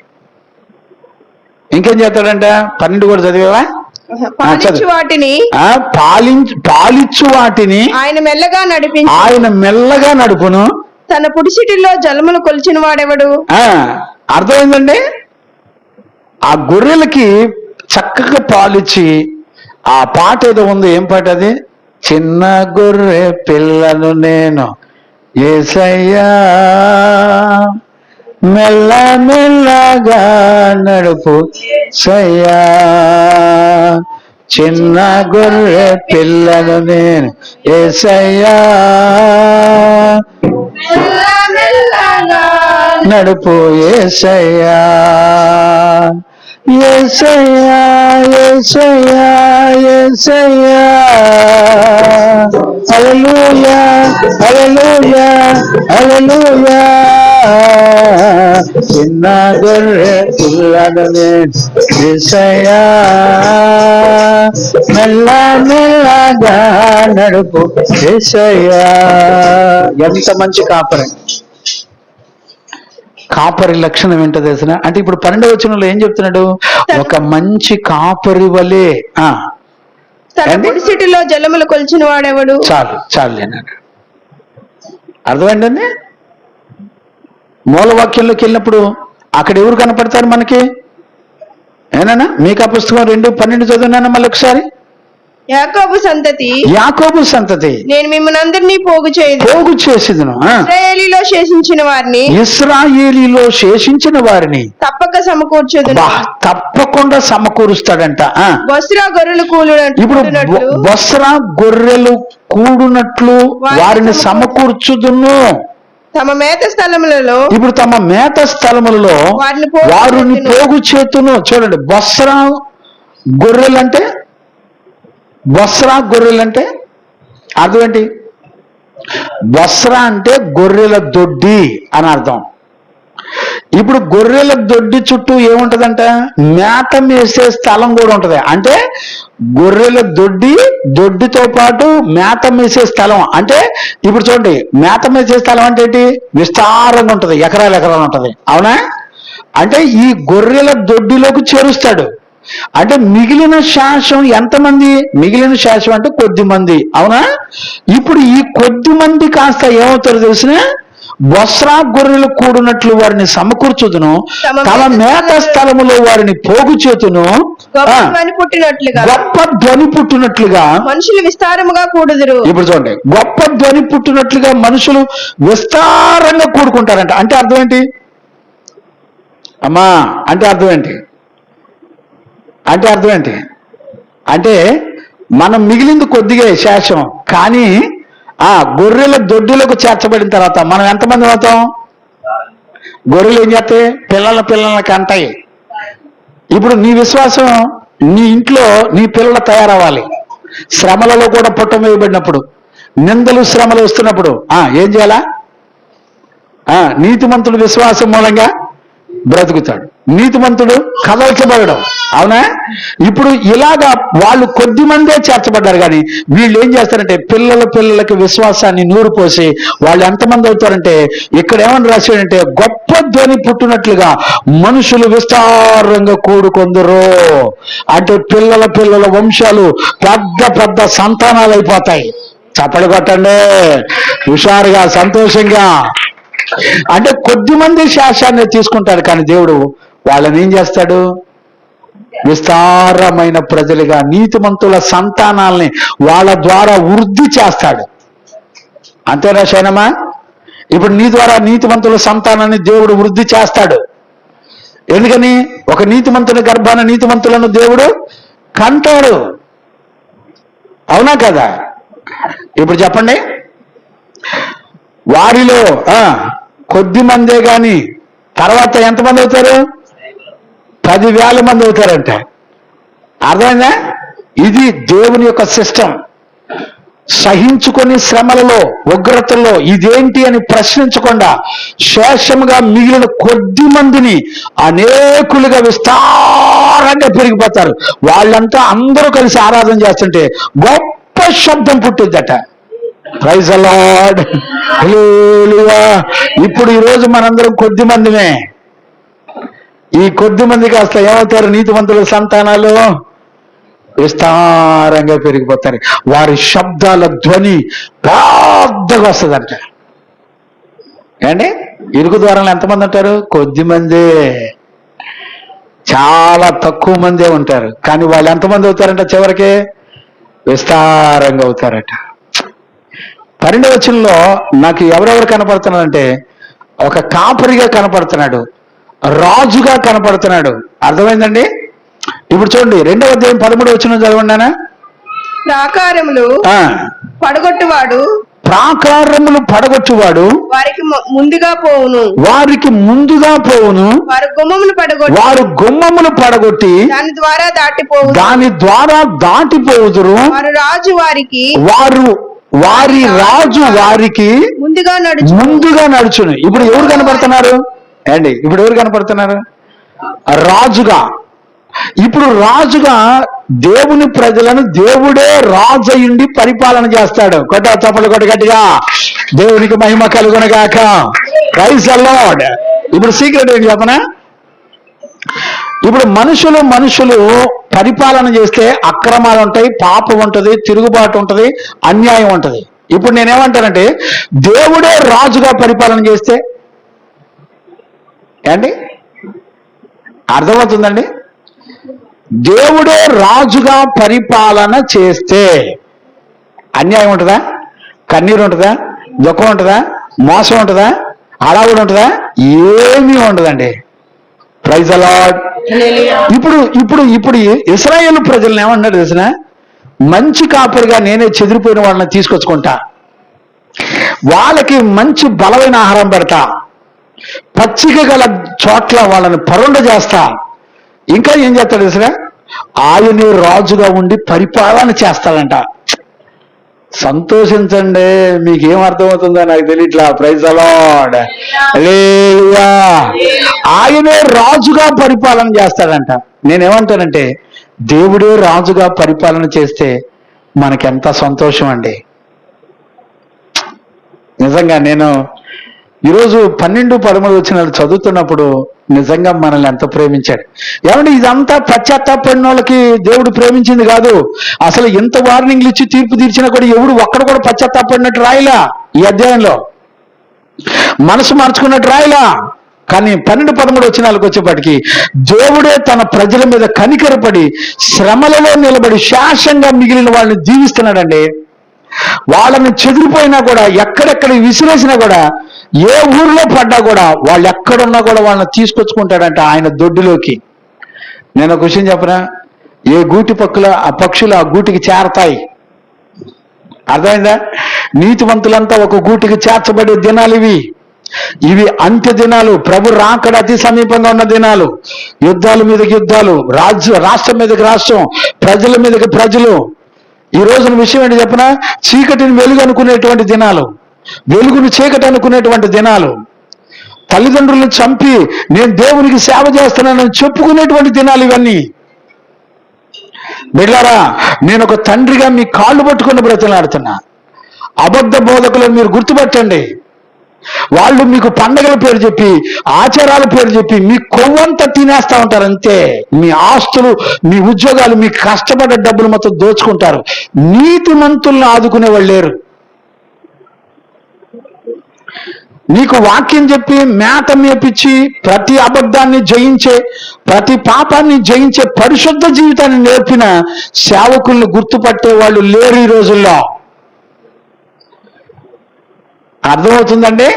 ఇంకేం చేస్తాడంట? 12 కూడా చదివేవా? పాలిచ్చు వాటిని ఆయన మెల్లగా నడుపును. తన పుడిసిటిలో జలములు కొలిచిన వాడెవడు? అర్థమైందండి. ఆ గొర్రెలకి చక్కగా పాలిచ్చి, ఆ పాట ఏదో ఉంది, ఏం పాట అది? చిన్న గొర్రె పిల్లను నేను యేసయ్యా మెల్ల మెల్లగా నడుపు సయ్యా, చిన్న గొర్రె పిల్లను నేను యేసయ్యా మెల్లమెల్లగా నడుపు యేసయ్యా యేసయ్యా యేసయ్యా యేసయ్యా హల్లెలూయా హల్లెలూయా హల్లెలూయా చిన్న గొర్రె పిల్లను నేను యేసయ్యా మెల్ల మెల్లగా నడుపు యేసయ్యా. ఎంత మంచి కాపరి. కాపరి లక్షణం ఏంటో తెలిసిన అంటే ఇప్పుడు 12వ వచనంలో ఏం చెప్తున్నాడు? ఒక మంచి కాపరి వలె తన గుడిసెటిలో జలములు కొలిచిన వాడెవడు? చాలు అన్నాడు. అర్థమైందండి. మూలవాక్యంలోకి వెళ్ళినప్పుడు అక్కడ ఎవరు కనపడతారు మనకి? ఏనా మీకు ఆ పుస్తకం 2:12 చదువునాను మళ్ళీ ఒకసారి. యాకోబు సంతతి నేను మిమ్మల్ని అందరినీ పోగు చేసేదను ఇశ్రాయేలీలో శేషించిన వారిని తప్పకుండా సమకూరుస్తాడంట. బొస్రా గొర్రెలు ఇప్పుడు బొస్రా గొర్రెలు కూడునట్లు వారిని సమకూర్చుదును. తమ మేత స్థలములలో ఇప్పుడు తమ మేత స్థలములలో వారిని పోగు చేతును. చూడండి, బొస్రా గొర్రెలంటే అర్థం ఏంటి? బొస్రా అంటే గొర్రెల దొడ్డి అని అర్థం. ఇప్పుడు గొర్రెల దొడ్డి చుట్టూ ఏముంటదంట? మేత మేసే స్థలం కూడా ఉంటది. అంటే గొర్రెల దొడ్డితో పాటు మేత మేసే స్థలం. అంటే ఇప్పుడు చూడండి, మేత మేసే స్థలం అంటే ఏంటి? విస్తారంగా ఉంటది, ఎకరాలు ఉంటది. అవునా? అంటే ఈ గొర్రెల దొడ్డిలోకి చేరుస్తాడు. అంటే మిగిలిన శాసం ఎంతమంది? మిగిలిన శాసం అంటే కొద్ది మంది. అవునా? ఇప్పుడు ఈ కొద్ది మంది కాస్త ఏమవుతారు తెలిసిన? బొస్రా గొర్రెలు కూడినట్లు వారిని సమకూర్చుదును, తమ మేత స్థలములో వారిని పోగు చేతును. గొప్ప ధ్వని పుట్టినట్లుగా మనుషులు విస్తారముగా కూడుదురు. ఇప్పుడు చూడండి, గొప్ప ధ్వని పుట్టినట్లుగా మనుషులు విస్తారంగా కూడుకుంటారంట. అంటే అర్థం ఏంటి అమ్మా? అంటే అర్థం ఏంటి? అంటే మనం మిగిలింది కొద్దిగా శేషం, కానీ గొర్రెల దొడ్డులకు చేర్చబడిన తర్వాత మనం ఎంతమంది అవుతాం? గొర్రెలు ఏం చేస్తాయి? పిల్లలకి అంటాయి. ఇప్పుడు నీ విశ్వాసం, నీ ఇంట్లో నీ పిల్లలు తయారవ్వాలి. శ్రమలలో కూడా పుట్టం వేయబడినప్పుడు, నిందలు శ్రమలు వస్తున్నప్పుడు ఏం చేయాలా? నీతిమంతుడు విశ్వాసం మూలంగా బ్రతుకుతాడు, నీతిమంతుడు కదల్చబడడం. అవునా? ఇప్పుడు ఇలాగా వాళ్ళు కొద్ది మందే చేర్చబడ్డారు, కానీ వీళ్ళు ఏం చేస్తారంటే పిల్లలకి విశ్వాసాన్ని నూరు పోసి వాళ్ళు ఎంతమంది అవుతారంటే ఇక్కడ ఏమని రాశాడంటే గొప్ప ధ్వని పుట్టినట్లుగా మనుషులు విస్తారంగా కూడుకొందరు. అంటే పిల్లల వంశాలు పెద్ద సంతానాలు అయిపోతాయి. చప్పలు కొట్టండి హుషారుగా, సంతోషంగా. అంటే కొద్ది మంది శాసాన్ని తీసుకుంటాడు, కానీ దేవుడు వాళ్ళని ఏం చేస్తాడు? విస్తారమైన ప్రజలుగా, నీతిమంతుల సంతానాల్ని వాళ్ళ ద్వారా వృద్ధి చేస్తాడు. అంతేనా శైనమా? ఇప్పుడు నీ ద్వారా నీతిమంతుల సంతానాన్ని దేవుడు వృద్ధి చేస్తాడు. ఎందుకని? ఒక నీతిమంతుని గర్భాన నీతిమంతులను దేవుడు కంటాడు. అవునా కదా? ఇప్పుడు చెప్పండి, వారిలో కొద్ది మందే గాని తర్వాత ఎంతమంది అవుతారు? 10,000 మంది అవుతారంట. అర్థమైందా? ఇది దేవుని యొక్క సిస్టమ్. సహించుకొని శ్రమలలో, ఉగ్రతల్లో ఇదేంటి అని ప్రశ్నించకుండా శేషముగా మిగిలిన కొద్ది మందిని అనేకులుగా విస్తారంగా పెరిగిపోతారు. వాళ్ళంతా అందరూ కలిసి ఆరాధన చేస్తుంటే గొప్ప శబ్దం పుట్టిద్దట. Praise the Lord, hallelujah. ఇప్పుడు ఈరోజు మనందరం కొద్ది మందిమే. ఈ కొద్ది మంది కాస్త ఏమవుతారు? నీతిమంతుల సంతానాలు విస్తారంగా పెరిగిపోతారు. వారి శబ్దాల ధ్వని పెద్దగా వస్తుందంట. ఏండి, ఇరుకు ద్వారంలో ఎంతమంది ఉంటారు? కొద్ది మందే, చాలా తక్కువ మందే ఉంటారు. కానీ వాళ్ళు ఎంతమంది అవుతారంట? చివరికి విస్తారంగా అవుతారట. 12వ వచనంలో నాకు ఎవరెవరు కనపడుతున్నారంటే ఒక కాపరిగా కనపడుతున్నాడు, రాజుగా కనపడుతున్నాడు. అర్థమైందండి? ఇప్పుడు చూడండి 2వ అధ్యాయం 13 వచనం చదవండి. ప్రాకారములు పడగొట్టువాడు ప్రాకారములు పడగొట్టువాడు వారికి ముందుగా పోవును వారు గుమ్మములు పడగొట్టి దాని ద్వారా దాటిపోవుదురు వారి రాజు వారికి ముందుగా నడుచును. ఇప్పుడు ఎవరు కనపడుతున్నారు అండి? ఇప్పుడు ఎవరు కనపడుతున్నారు? రాజుగా. ఇప్పుడు రాజుగా దేవుని ప్రజలను దేవుడే రాజయుండి పరిపాలన చేస్తాడు. కొట్ట చప్పలు కొట్ట గట్టిగా దేవునికి మహిమ కలుగునగాక. Praise the Lord. ఇప్పుడు సీక్రెట్ ఏంటి చెప్పనా? ఇప్పుడు మనుషులు పరిపాలన చేస్తే అక్రమాలు ఉంటాయి, పాపం ఉంటుంది, తిరుగుబాటు ఉంటుంది, అన్యాయం ఉంటుంది. ఇప్పుడు నేనేమంటానంటే దేవుడే రాజుగా పరిపాలన చేస్తే ఏండి అర్థమవుతుందండి? దేవుడే రాజుగా పరిపాలన చేస్తే అన్యాయం ఉంటుందా? కన్నీరు ఉంటుందా? దుఃఖం ఉంటుందా? మోసం ఉంటుందా? హడావుడి ఉంటుందా? ఏమీ ఉండదండి. Praise the Lord. ఇప్పుడు ఇశ్రాయేలు ప్రజలను ఏమన్నాడు తెలిసిన? మంచి కాపరిగా నేనే చెదిరిపోయిన వాళ్ళని తీసుకొచ్చుకుంటా, వాళ్ళకి మంచి బలమైన ఆహారం పెడతా, పచ్చిక గల చోట్ల వాళ్ళని పరుండ చేస్తా, ఇంకా ఏం చేస్తాడు తెలుసా? ఆయనే రాజుగా ఉండి పరిపాలన చేస్తాడంట. సంతోషించండి. మీకేం అర్థమవుతుందో నాకు తెలియట్లా. Praise the Lord. హల్లెలూయా. ఆయనే రాజుగా పరిపాలన చేస్తాడంట. నేనేమంటానంటే దేవుడే రాజుగా పరిపాలన చేస్తే మనకెంత సంతోషం అండి. నిజంగా నేను ఈరోజు 12-13 వచనాలు చదువుతున్నప్పుడు నిజంగా మనల్ని ఎంత ప్రేమించాడు. ఏమంటే ఇదంతా పశ్చాత్తాపడిన వాళ్ళకి దేవుడు ప్రేమించింది కాదు. అసలు ఎంత వార్నింగ్లు ఇచ్చి తీర్పు తీర్చినా కూడా ఒక్కడ కూడా పశ్చాత్తాపడినట్టు రాయలా ఈ అధ్యాయంలో, మనసు మార్చుకున్నట్టు రాయలా. కానీ 12-13 వచనాలకు వచ్చేప్పటికి దేవుడే తన ప్రజల మీద కనికరపడి శ్రమలలో నిలబడి శాశ్వతంగా మిగిలిన వాళ్ళని దీవిస్తున్నాడండి. వాళ్ళని చెదిరిపోయినా కూడా, ఎక్కడెక్కడ విసిరేసినా కూడా, ఏ ఊరిలో పడ్డా కూడా, వాళ్ళు ఎక్కడున్నా కూడా వాళ్ళని తీసుకొచ్చుకుంటాడంట ఆయన దొడ్డిలోకి. నేను ఒక విషయం చెప్పనా? ఏ గూటి ఆ పక్షులు ఆ గూటికి చేరతాయి. అర్థమైందా? నీతివంతులంతా ఒక గూటికి చేర్చబడే దినాలు ఇవి అంత్య దినాలు. ప్రభు రాకడ అతి సమీపంగా ఉన్న దినాలు. యుద్ధాల మీదకి యుద్ధాలు, రాష్ట్రం మీదకి రాష్ట్రం, ప్రజల మీదకి ప్రజలు. ఈ రోజున విషయం ఏంటి చెప్పనా? చీకటిని వెలుగు అనుకునేటువంటి దినాలు, వెలుగును చీకటి అనుకునేటువంటి దినాలు, తల్లిదండ్రులను చంపి నేను దేవునికి సేవ చేస్తున్నానని చెప్పుకునేటువంటి దినాలు ఇవన్నీ. బిడ్డలారా, నేను ఒక తండ్రిగా మీ కాళ్ళు పట్టుకుని బ్రతిలాడుతున్నా. అబద్ధ బోధకులను మీరు గుర్తుపట్టండి. వాళ్ళు మీకు పండగల పేరు చెప్పి, ఆచారాల పేరు చెప్పి మీ కొవ్వంతా తినేస్తా ఉంటారు అంతే. మీ ఆస్తులు, మీ ఉద్యోగాలు, మీ కష్టపడ్డ డబ్బులు మొత్తం దోచుకుంటారు. నీతిమంతులను ఆదుకునే వాళ్ళు లేరు. నీకు వాక్యం చెప్పి మేత మేపించి ప్రతి అబద్ధాన్ని జయించే, ప్రతి పాపాన్ని జయించే పరిశుద్ధ జీవితాన్ని నేర్పిన సేవకుల్ని గుర్తుపట్టే వాళ్ళు లేరు ఈ రోజుల్లో. అర్థమవుతుందండి?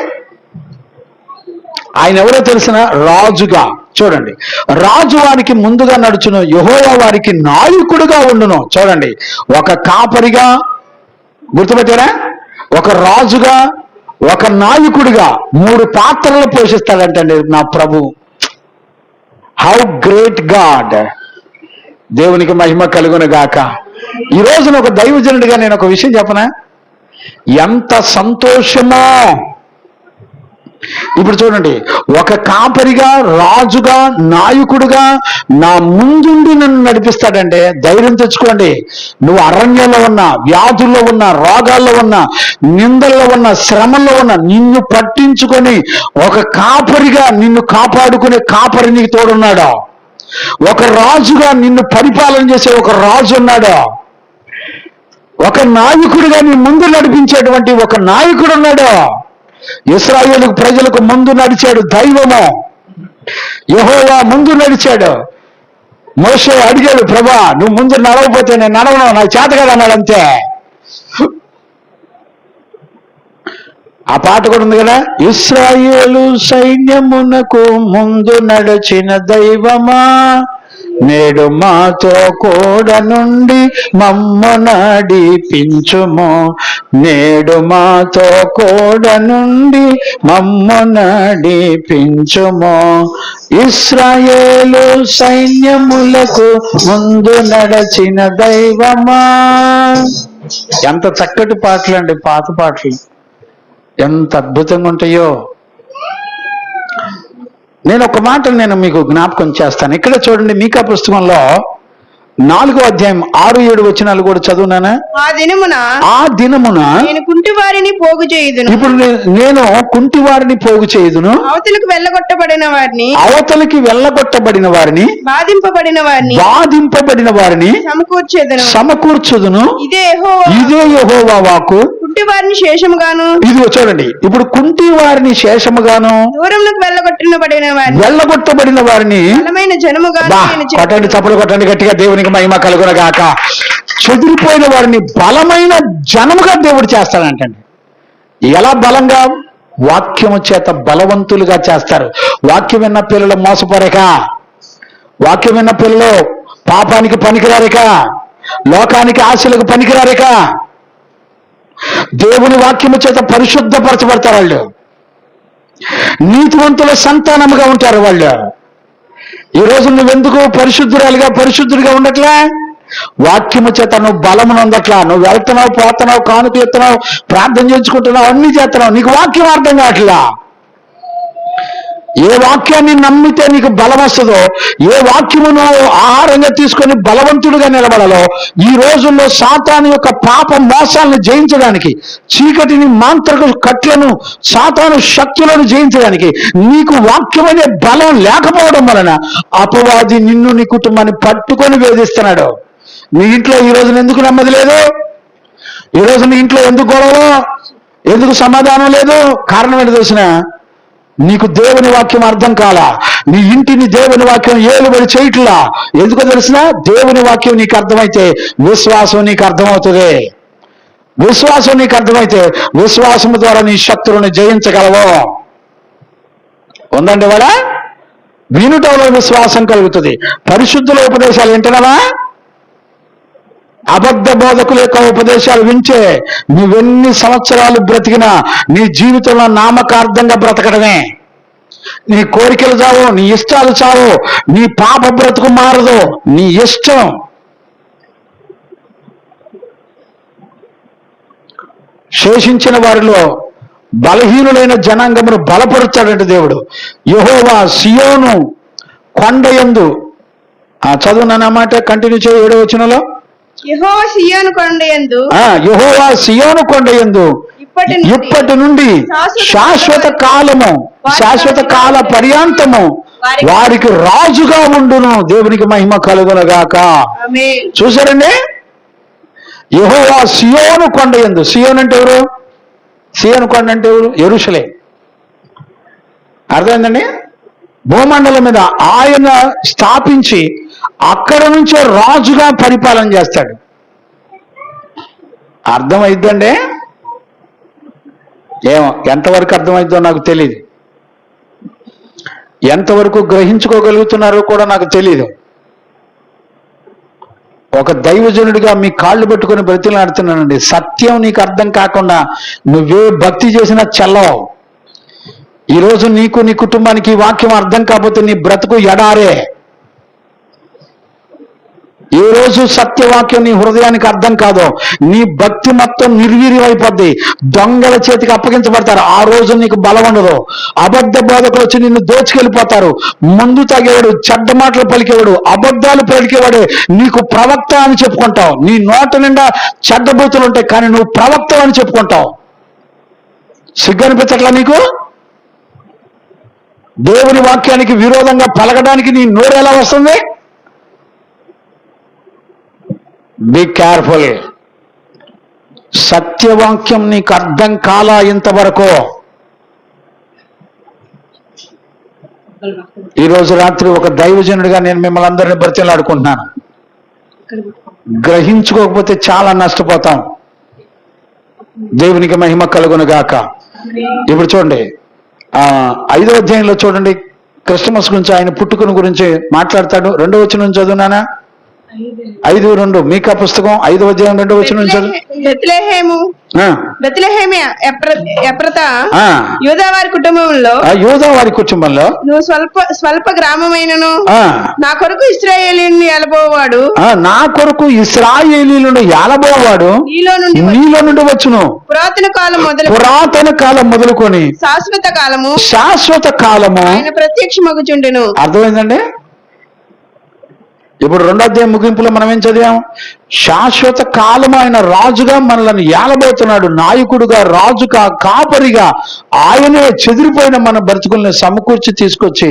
ఆయన ఎవరో తెలిసిన? రాజుగా. చూడండి, రాజు వారికి ముందుగా నడుచును, యెహోవా వారికి నాయకుడుగా ఉండును. చూడండి, ఒక కాపరిగా గుర్తుపెట్టారా? ఒక రాజుగా, ఒక నాయకుడిగా 3 పాత్రలు పోషిస్తాడంటండి నా ప్రభు. How great God. దేవునికి మహిమ కలుగును గాక. ఈ రోజున ఒక దైవజనుడిగా నేను ఒక విషయం చెప్పనా? ఎంత సంతోషమో. ఇప్పుడు చూడండి, ఒక కాపరిగా, రాజుగా, నాయకుడుగా నా ముందుండి నన్ను నడిపిస్తాడంటే ధైర్యం తెచ్చుకోండి. నువ్వు అరణ్యంలో ఉన్నా, వ్యాధుల్లో ఉన్నా, రోగాల్లో ఉన్నా, నిందల్లో ఉన్నా, శ్రమల్లో ఉన్నా, నిన్ను పట్టించుకొని ఒక కాపరిగా నిన్ను కాపాడుకునే కాపరి నీకు తోడున్నాడు. ఒక రాజుగా నిన్ను పరిపాలన చేసే ఒక రాజు ఉన్నాడు. ఒక నాయకుడిగా నీ ముందు నడిపించేటువంటి ఒక నాయకుడు ఉన్నాడు. ఇశ్రాయేలు ప్రజలకు ముందు నడిచాడు దైవము. యెహోవా ముందు నడిచాడు. మోషే అడిగాడు, ప్రభా నువ్వు ముందు నడవకపోతే నేను నడవను, నాకు చేత కదా అన్నాడు అంతే. ఆ పాట కూడా ఉంది కదా, ఇశ్రాయేలు సైన్యమునకు ముందు నడిచిన దైవమా నేడు మాతో కూడా నుండి మమ్ము నడిపించుము. నేడు మాతో కూడా నుండి మమ్ము నడిపించుము. ఇశ్రాయేలు సైన్యములకు ముందు నడచిన దైవమా. ఎంత చక్కటి పాటలు అండి, పాత పాటలు ఎంత అద్భుతంగా ఉంటాయో. నేను ఒక మాట మీకు జ్ఞాపకం చేస్తాను. ఇక్కడ చూడండి, మీకా పుస్తకంలో 4వ అధ్యాయం 6-7 వచనాలు కూడా చదువునానా. ఆ దినమున నేను కుంటి వారిని పోగు చేయుదును. ఇప్పుడు నేను కుంటి వారిని పోగు చేయుదును. అవతలికి వెళ్ళగొట్టబడిన వారిని బాధింపబడిన వారిని సమకూర్చుదును. ఇదే యెహోవా వాక్కు. కుంటి వారిని శేషముగాను. ఇదిగో చూడండి, ఇప్పుడు కుంటి వారిని శేషముగాను, దూరంలోకి వెళ్ళగొట్టబడిన వారిని బలమైన జనముగాను. కొట్టండి, చప్పలు కొట్టండి గట్టిగా, దేవునికి మహిమ కలుగునగాక. చెదిరిపోయిన వారిని బలమైన జనముగా దేవుడు చేస్తాడంటండి. ఎలా బలంగా? వాక్యము చేత బలవంతులుగా చేస్తారు. వాక్యం విన్న పిల్లలు మోసపోరేక, వాక్యం విన్న పిల్లలు పాపానికి పనికిరారేక, లోకానికి ఆశలకు పనికిరారేక, దేవుని వాక్యము చేత పరిశుద్ధపరచబడతారు వాళ్ళు. నీతివంతుల సంతానముగా ఉంటారు వాళ్ళు. ఈ రోజు నువ్వెందుకు పరిశుద్ధుడిగా ఉండట్లే? వాక్యము చేత నువ్వు బలమును అందట్లా. నువ్వు వెళ్తున్నావు, పోతున్నావు, కానుక ఎత్తున్నావు, ప్రార్థన చేయించుకుంటున్నావు, అన్ని చేస్తున్నావు, నీకు వాక్యం అర్థం కావట్లా. ఏ వాక్యాన్ని నమ్మితే నీకు బలం వస్తుందో, ఏ వాక్యమును ఆహారంగా తీసుకొని బలవంతుడిగా నిలబడాలో, ఈ రోజుల్లో సాతాను యొక్క పాప మోసాలను జయించడానికి, చీకటిని, మాంత్రిక కట్లను, సాతాను శక్తులను జయించడానికి నీకు వాక్యమనే బలం లేకపోవడం వలన అపవాది నిన్ను, నీ కుటుంబాన్ని పట్టుకొని వేధిస్తున్నాడు. నీ ఇంట్లో ఈ రోజున ఎందుకు నెమ్మది లేదు? ఈ రోజు నీ ఇంట్లో ఎందుకు గొడవ, ఎందుకు సమాధానం లేదు? కారణం ఏంటి తెలిసిన? నీకు దేవుని వాక్యం అర్థం కాలా. నీ ఇంటిని దేవుని వాక్యం ఏలుబడి చేయట్లా. ఎందుకో తెలిసిన? దేవుని వాక్యం నీకు అర్థమైతే విశ్వాసం నీకు అర్థమవుతుంది. విశ్వాసం నీకు అర్థమైతే విశ్వాసము ద్వారా నీ శత్రువుని జయించగలవు. ఉందండి వాళ్ళ వినుటంలో విశ్వాసం కలుగుతుంది. పరిశుద్ధుల ఉపదేశాలు వింటున్నావా? అబద్ధ బోధకుల యొక్క ఉపదేశాలు వింటే నువ్వెన్ని సంవత్సరాలు బ్రతికినా నీ జీవితంలో నామకార్థంగా బ్రతకడమే. నీ కోరికలు చావు, నీ ఇష్టాలు చావు, నీ పాప బ్రతుకు మారదు, నీ ఇష్టం. శేషించిన వారిలో బలహీనులైన జనాంగమును బలపరుస్తాడంటే దేవుడు. యెహోవా సియోను కొండయందు, చదువునన్నమాట, కంటిన్యూ చేయ 7వ వచనంలో. యెహోవా సియోను కొండయందు ఇప్పటి నుండి శాశ్వత కాల పర్యాంతము వారికి రాజుగా ఉండును. దేవునికి మహిమ కలుగునగాక. చూసారండి, యెహోవా సియోను కొండయందు. సియోన్ అంటే ఎవరు? సియోను కొండ అంటే ఎవరు? యెరూషలేము. అర్థమైందండి? భూమండలం మీద ఆయన స్థాపించి అక్కడ నుంచే రాజుగా పరిపాలన చేస్తాడు. అర్థమైద్దండి? ఏమో ఎంతవరకు అర్థమైద్దో నాకు తెలియదు, ఎంతవరకు గ్రహించుకోగలుగుతున్నారో కూడా నాకు తెలియదు. ఒక దైవజనుడిగా మీ కాళ్ళు పట్టుకొని బ్రతిలాడుతున్నానండి. సత్యం నీకు అర్థం కాకుండా నువ్వే భక్తి చేసినా చెల్లవు. ఈరోజు నీకు, నీ కుటుంబానికి ఈ వాక్యం అర్థం కాకపోతే నీ బ్రతుకు ఎడారే. ఏ రోజు సత్యవాక్యం నీ హృదయానికి అర్థం కాదో నీ భక్తి మొత్తం నిర్వీర్యమైపోద్ది. దొంగల చేతికి అప్పగించబడతారు. ఆ రోజు నీకు బలం ఉండదు. అబద్ధ బోధకులు వచ్చి నిన్ను దోచుకెళ్ళిపోతారు. మందు తాగేవాడు, చెడ్డ మాటలు పలికేవాడు, అబద్ధాలు పలికేవాడే నీకు ప్రవక్త అని చెప్పుకుంటావు. నీ నోట నిండా చెడ్డ బూతులు ఉంటాయి, కానీ నువ్వు ప్రవక్త అని చెప్పుకుంటావు. సిగ్గు అనిపించట్లా నీకు? దేవుని వాక్యానికి విరోధంగా పలకడానికి నీ నోరు ఎలా వస్తుంది? Be careful. సత్యవాక్యం నీకు అర్థం కాలా ఇంతవరకు. ఈరోజు రాత్రి ఒక దైవజనుడిగా నేను మిమ్మల్ని అందరినీ బ్రతిలాడుకుంటున్నాను. గ్రహించుకోకపోతే చాలా నష్టపోతాం. దేవునికి మహిమ కలుగునుగాక. ఇప్పుడు చూడండి, 5వ అధ్యాయంలో చూడండి, క్రిస్టమస్ గురించి, ఆయన పుట్టుకను గురించి మాట్లాడతాడు. 2వ వచనం చదువునానా? 5:2 మీకా పుస్తకం 5వ అధ్యాయం 2వ వచనం చదువు. బెత్లెహేము బెత్లెహేమి ఎఫ్రాతా యూదా వారి కుటుంబంలో, యూదా వారి కుటుంబంలో నువ్వు స్వల్ప గ్రామమైనను నా కొరకు ఇశ్రాయేలీయులను ఏలబోవాడు, నా కొరకు ఇశ్రాయేలీయులను ఏలబోవాడు నీలో నుండి వచ్చును. పురాతన కాలం మొదలుకొని శాశ్వత కాలము ఆయన ప్రత్యక్షమగుచుండెను. అర్థమైందండి? ఇప్పుడు 2వ అధ్యాయం ముగింపులో మనం ఏం చదివాం? శాశ్వత కాలము ఆయన రాజుగా మనల్ని ఏలబోతున్నాడు, నాయకుడుగా, రాజుగా, కాపరిగా. ఆయనే చెదిరిపోయిన మన బ్రతుకుల్ని సమకూర్చి తీసుకొచ్చి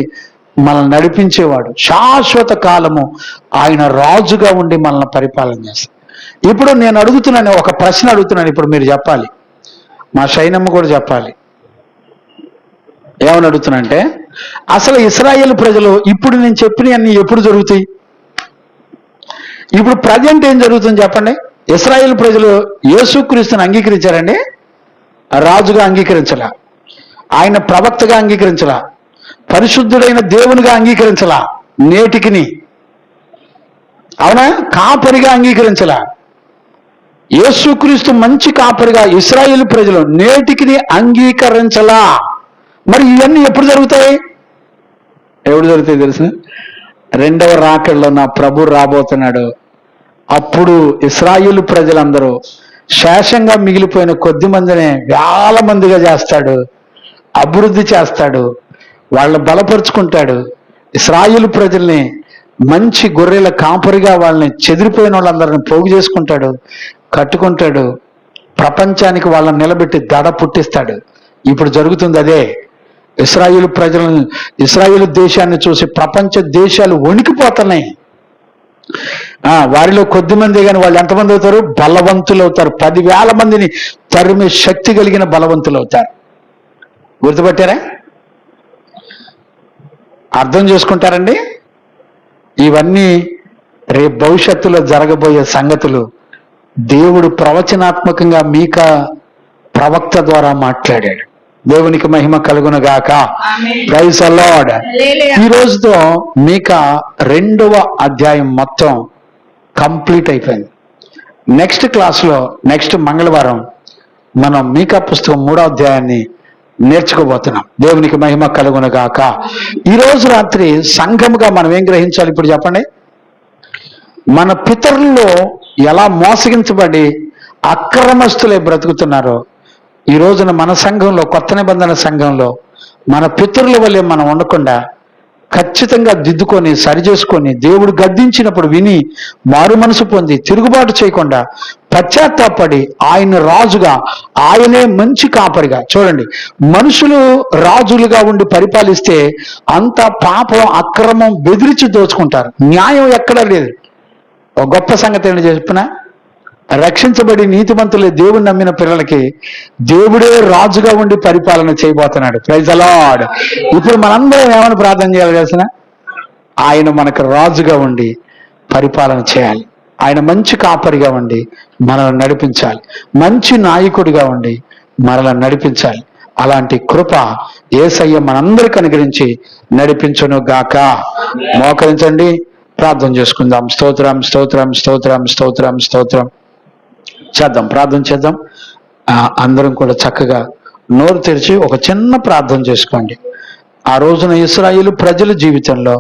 మనల్ని నడిపించేవాడు. శాశ్వత కాలము ఆయన రాజుగా ఉండి మనల్ని పరిపాలన చేస్తాడు. ఇప్పుడు నేను అడుగుతున్నాను, ఒక ప్రశ్న అడుగుతున్నాను, ఇప్పుడు మీరు చెప్పాలి, మా షైనమ్మ కూడా చెప్పాలి. ఏమని అడుగుతున్నా, అసలు ఇశ్రాయేలు ప్రజలు ఇప్పుడు నేను చెప్పినవన్నీ ఎప్పుడు జరుగుతాయి? ఇప్పుడు ప్రజెంట్ ఏం జరుగుతుంది చెప్పండి? ఇశ్రాయేలు ప్రజలు యేసుక్రీస్తుని అంగీకరించారండి? రాజుగా అంగీకరించలా, ఆయన ప్రవక్తగా అంగీకరించలా, పరిశుద్ధుడైన దేవునిగా అంగీకరించలా, నేటికిని అవునా, కాపరిగా అంగీకరించలా. యేసుక్రీస్తు మంచి కాపరిగా ఇశ్రాయేలు ప్రజలు నేటికిని అంగీకరించలా. మరి ఇవన్నీ ఎప్పుడు జరుగుతాయి? ఎప్పుడు జరుగుతాయి తెలుసు? 2వ రాకడలో నా ప్రభు రాబోతున్నాడు. అప్పుడు ఇశ్రాయేలు ప్రజలందరూ శేషంగా మిగిలిపోయిన కొద్ది మందిని వేల మందిగా చేస్తాడు, అభివృద్ధి చేస్తాడు, వాళ్ళని బలపరుచుకుంటాడు. ఇశ్రాయేలు ప్రజల్ని మంచి గొర్రెల కాపరిగా వాళ్ళని చెదిరిపోయిన వాళ్ళందరిని పోగు చేసుకుంటాడు, కట్టుకుంటాడు, ప్రపంచానికి వాళ్ళని నిలబెట్టి దడ పుట్టిస్తాడు. ఇప్పుడు జరుగుతుంది అదే. ఇశ్రాయేలు ప్రజలను, ఇశ్రాయేలు దేశాన్ని చూసి ప్రపంచ దేశాలు వణికిపోతున్నాయి. వారిలో కొద్ది మంది, కానీ వాళ్ళు ఎంతమంది అవుతారు? బలవంతులు అవుతారు. 10,000 మందిని తరిమే శక్తి కలిగిన బలవంతులు అవుతారు. గుర్తుపట్టారా? అర్థం చేసుకుంటారండి? ఇవన్నీ రేపు భవిష్యత్తులో జరగబోయే సంగతులు దేవుడు ప్రవచనాత్మకంగా మీకా ప్రవక్త ద్వారా మాట్లాడాడు. దేవునికి మహిమ కలుగును గాక. Praise the Lord. ఈ రోజుతో మీకా 2వ అధ్యాయం మొత్తం కంప్లీట్ అయిపోయింది. నెక్స్ట్ క్లాస్లో, నెక్స్ట్ మంగళవారం మనం మీకా పుస్తకం 3వ అధ్యాయాన్ని నేర్చుకోబోతున్నాం. దేవునికి మహిమ కలుగును గాక. ఈ రోజు రాత్రి సంఘముగా మనం ఏం గ్రహించాలి ఇప్పుడు చెప్పండి? మన పితరుల్లో ఎలా మోసగించబడి అక్రమస్తులే బ్రతుకుతున్నారో, ఈ రోజున మన సంఘంలో, కొత్త నిబంధన సంఘంలో మన పితరుల వల్లే మనం ఉండకుండా ఖచ్చితంగా దిద్దుకొని సరిచేసుకొని దేవుడు గద్దించినప్పుడు విని మారు మనసు పొంది తిరుగుబాటు చేయకుండా పశ్చాత్తాపడి ఆయన రాజుగా, ఆయనే మంచి కాపరిగా. చూడండి, మనుషులు రాజులుగా ఉండి పరిపాలిస్తే అంత పాపం, అక్రమం, బెదిరించి దోచుకుంటారు. న్యాయం ఎక్కడా లేదు. ఒక గొప్ప సంగతి ఏంటి చెప్పినా, రక్షించబడి నీతిమంతులే దేవుని నమ్మిన పిల్లలకి దేవుడే రాజుగా ఉండి పరిపాలన చేయబోతున్నాడు. Praise the Lord. ఇప్పుడు మనందరం ఏమని ప్రార్థన చేయాలి తెలిసిన? ఆయన మనకు రాజుగా ఉండి పరిపాలన చేయాలి. ఆయన మంచి కాపరిగా ఉండి మనల్ని నడిపించాలి. మంచి నాయకుడిగా ఉండి మనల్ని నడిపించాలి. అలాంటి కృప యేసయ్య మనందరికి అనుగ్రహించి నడిపించును గాక. మోకరించండి, ప్రార్థన చేసుకుందాం. స్తోత్రం, స్తోత్రం, స్తోత్రం, స్తోత్రం, స్తోత్రం చేద్దాం, ప్రార్థన చేద్దాం. అందరం కూడా చక్కగా నోరు తెరిచి ఒక చిన్న ప్రార్థన చేసుకోండి. ఆ రోజున ఇశ్రాయేలు ప్రజల జీవితంలో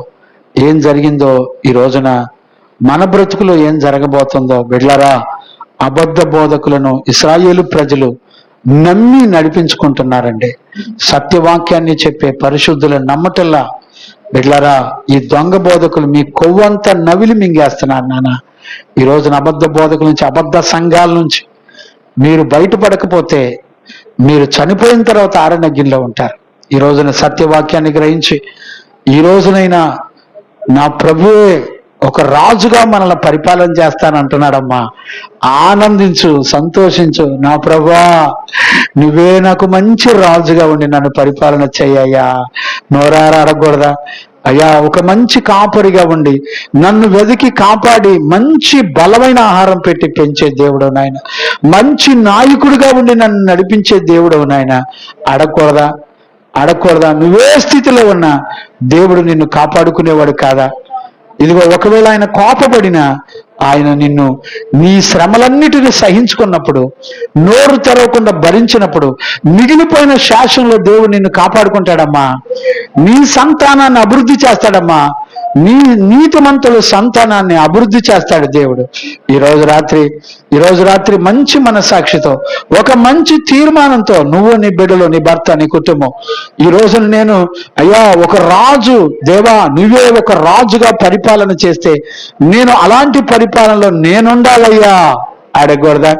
ఏం జరిగిందో, ఈ రోజున మన బ్రతుకులో ఏం జరగబోతుందో బిడ్డలారా, అబద్ధ బోధకులను ఇశ్రాయేలు ప్రజలు నమ్మి నడిపించుకుంటున్నారండి. సత్యవాక్యాన్ని చెప్పే పరిశుద్ధులను నమ్మటల్లా బిడ్డలారా, ఈ దొంగ బోధకులు మీ కొవ్వంతా నవిలి మింగేస్తున్నారు నాన్న. ఈ రోజున అబద్ధ బోధకుల నుంచి, అబద్ధ సంఘాల నుంచి మీరు బయటపడకపోతే మీరు చనిపోయిన తర్వాత ఆరణ్యంలో ఉంటారు. ఈ రోజున సత్యవాక్యాన్ని గ్రహించి ఈ రోజునైనా నా ప్రభువే ఒక రాజుగా మనల్ని పరిపాలన చేస్తానంటున్నాడమ్మా. ఆనందించు, సంతోషించు. నా ప్రభువా, నువ్వే నాకు మంచి రాజుగా ఉండి నన్ను పరిపాలన చెయ్యయ్యా. నోరారా అడగకూడదా? అయ్యా, ఒక మంచి కాపరిగా ఉండి నన్ను వెతికి కాపాడి మంచి బలమైన ఆహారం పెట్టి పెంచే దేవుడు నాయన, మంచి నాయకుడిగా ఉండి నన్ను నడిపించే దేవుడు నాయన. అడగకూడదా? అడగకూడదా? నువ్వే స్థితిలో ఉన్నా దేవుడు నిన్ను కాపాడుకునేవాడు కాదా? ఇదిగో ఒకవేళ ఆయన కోపపడినా ఆయన నిన్ను నీ శ్రమలన్నిటిని సహించుకున్నప్పుడు, నోరు తెరవకుండా భరించినప్పుడు మిగిలిపోయిన శాసనంలో దేవుడు నిన్ను కాపాడుకుంటాడమ్మా. నీ సంతానాన్ని అభివృద్ధి చేస్తాడమ్మా. నీ నీతిమంతుల సంతానాన్ని అభివృద్ధి చేస్తాడు దేవుడు. ఈ రోజు రాత్రి మంచి మనసాక్షితో, ఒక మంచి తీర్మానంతో నువ్వు, నీ బిడ్డలు, నీ భర్త, నీ కుటుంబం ఈ రోజు నేను అయ్యా ఒక రాజు, దేవా నువ్వే ఒక రాజుగా పరిపాలన చేస్తే నేను అలాంటి పరిపాలనలో నేనుండాలయ్యా అడగకూడదా?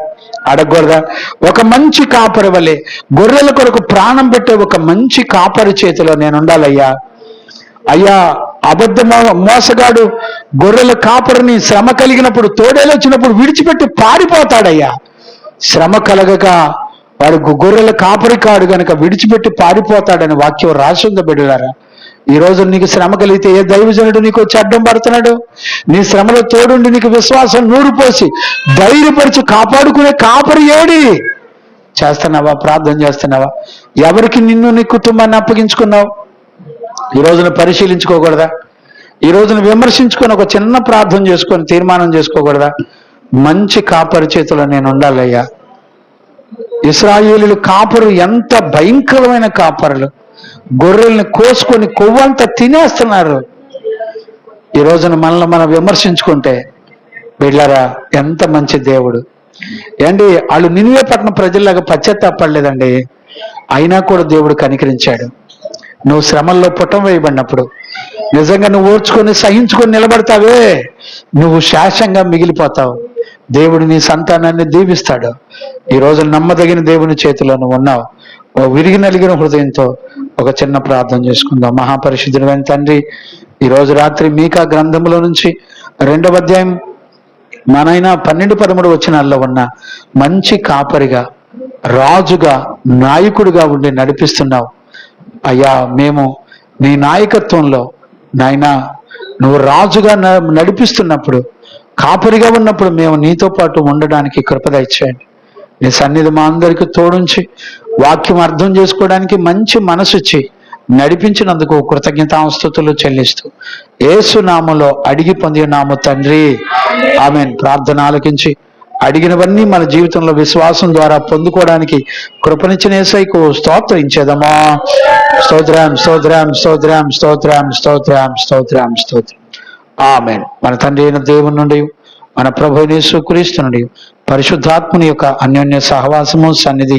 ఒక మంచి కాపరి వలె, గొర్రెల కొరకు ప్రాణం పెట్టే ఒక మంచి కాపరి చేతిలో నేను ఉండాలయ్యా. అయ్యా మోసగాడు గొర్రెల కాపరిని శ్రమ కలిగినప్పుడు, తోడేలు వచ్చినప్పుడు విడిచిపెట్టి పారిపోతాడయ్యా. శ్రమ కలగక వాడు గొర్రెల కాపరి కాడు గనక విడిచిపెట్టి పారిపోతాడని వాక్యం రాసింది బిడ్డలారా. ఈ రోజు నీకు శ్రమ కలిగితే ఏ దైవజనుడు నీకు వచ్చి అడ్డం పడుతున్నాడు? నీ శ్రమలో తోడుండి నీకు విశ్వాసం నూరు పోసి ధైర్యపరిచి కాపాడుకునే కాపరి ఏడి? చేస్తున్నావా? ప్రార్థన చేస్తున్నావా? ఎవరికి నిన్ను, నీ కుటుంబాన్ని అప్పగించుకున్నావు? ఈ రోజున పరిశీలించుకోకూడదా? ఈ రోజున విమర్శించుకొని ఒక చిన్న ప్రార్థన చేసుకొని తీర్మానం చేసుకోకూడదా? మంచి కాపరి చేతిలో నేను ఉండాలయ్యా. ఇశ్రాయేలీయుల కాపరు ఎంత భయంకరమైన కాపరులు! గొర్రెల్ని కోసుకొని కొవ్వంతా తినేస్తున్నారు. ఈ రోజున మనల్ని మనం విమర్శించుకుంటే వీళ్ళారా ఎంత మంచి దేవుడు ఏంటి! వాళ్ళు నినివే పట్టణ ప్రజల్లాగా పశ్చాత్తాపడలేదండి. అయినా కూడా దేవుడు కనికరించాడు. నువ్వు శ్రమల్లో పుట్టం వేయబడినప్పుడు నిజంగా నువ్వు ఓర్చుకొని సహించుకొని నిలబడతావే, నువ్వు శాశ్వతంగా మిగిలిపోతావు. దేవుడు నీ సంతానాన్ని దీవిస్తాడు. ఈ రోజు నమ్మదగిన దేవుని చేతిలో నువ్వు ఉన్నావు. ఓ విరిగి నలిగిన హృదయంతో ఒక చిన్న ప్రార్థన చేసుకుందాం. మహాపరిశుద్ధుడైన తండ్రి, ఈ రోజు రాత్రి మీకా గ్రంథంలో నుంచి 2వ అధ్యాయం మనైనా 12-13 వచనాల్లో ఉన్న మంచి కాపరిగా, రాజుగా, నాయకుడిగా ఉండి నడిపిస్తున్నావు అయ్యా. మేము నీ నాయకత్వంలో నాయనా నువ్వు రాజుగా నడిపిస్తున్నప్పుడు, కాపరిగా ఉన్నప్పుడు మేము నీతో పాటు ఉండడానికి కృప దయచేయండి. నీ సన్నిధి మా అందరికీ తోడుంచి వాక్యం అర్థం చేసుకోవడానికి మంచి మనసుచ్చి నడిపించినందుకు కృతజ్ఞతాస్తుతులు చెల్లిస్తూ యేసు నామములో అడిగి పొందినాము తండ్రి, ఆమేన్. ప్రార్థన ఆలకించి అడిగినవన్నీ మన జీవితంలో విశ్వాసం ద్వారా పొందుకోవడానికి కృపనిచ్చిన యేసయ్యకు స్తోత్రించేదమా. స్తోత్రం స్తోత్రం స్తోత్రం స్తోత్రం స్తోత్రం స్తోత్రం స్తోత్రం. ఆమేన్. మన తండ్రి అయిన దేవుని నుండి, మన ప్రభు యేసుక్రీస్తు నుండి, పరిశుద్ధాత్ముని యొక్క అన్యోన్య సహవాసము, సన్నిధి,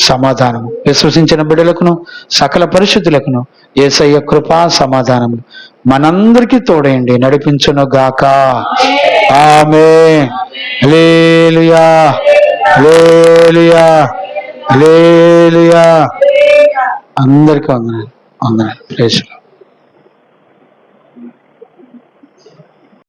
సమాధానము విశ్వసించిన బిడ్డలకును సకల పరిశుద్ధులకును యేసయ్య కృపా సమాధానము మనందరికీ తోడేయండి నడిపించును గాక. ఆమేన్. హల్లెలూయా హల్లెలూయా హల్లెలూయా. అందరికీ వందనాలు. ప్రైజ్.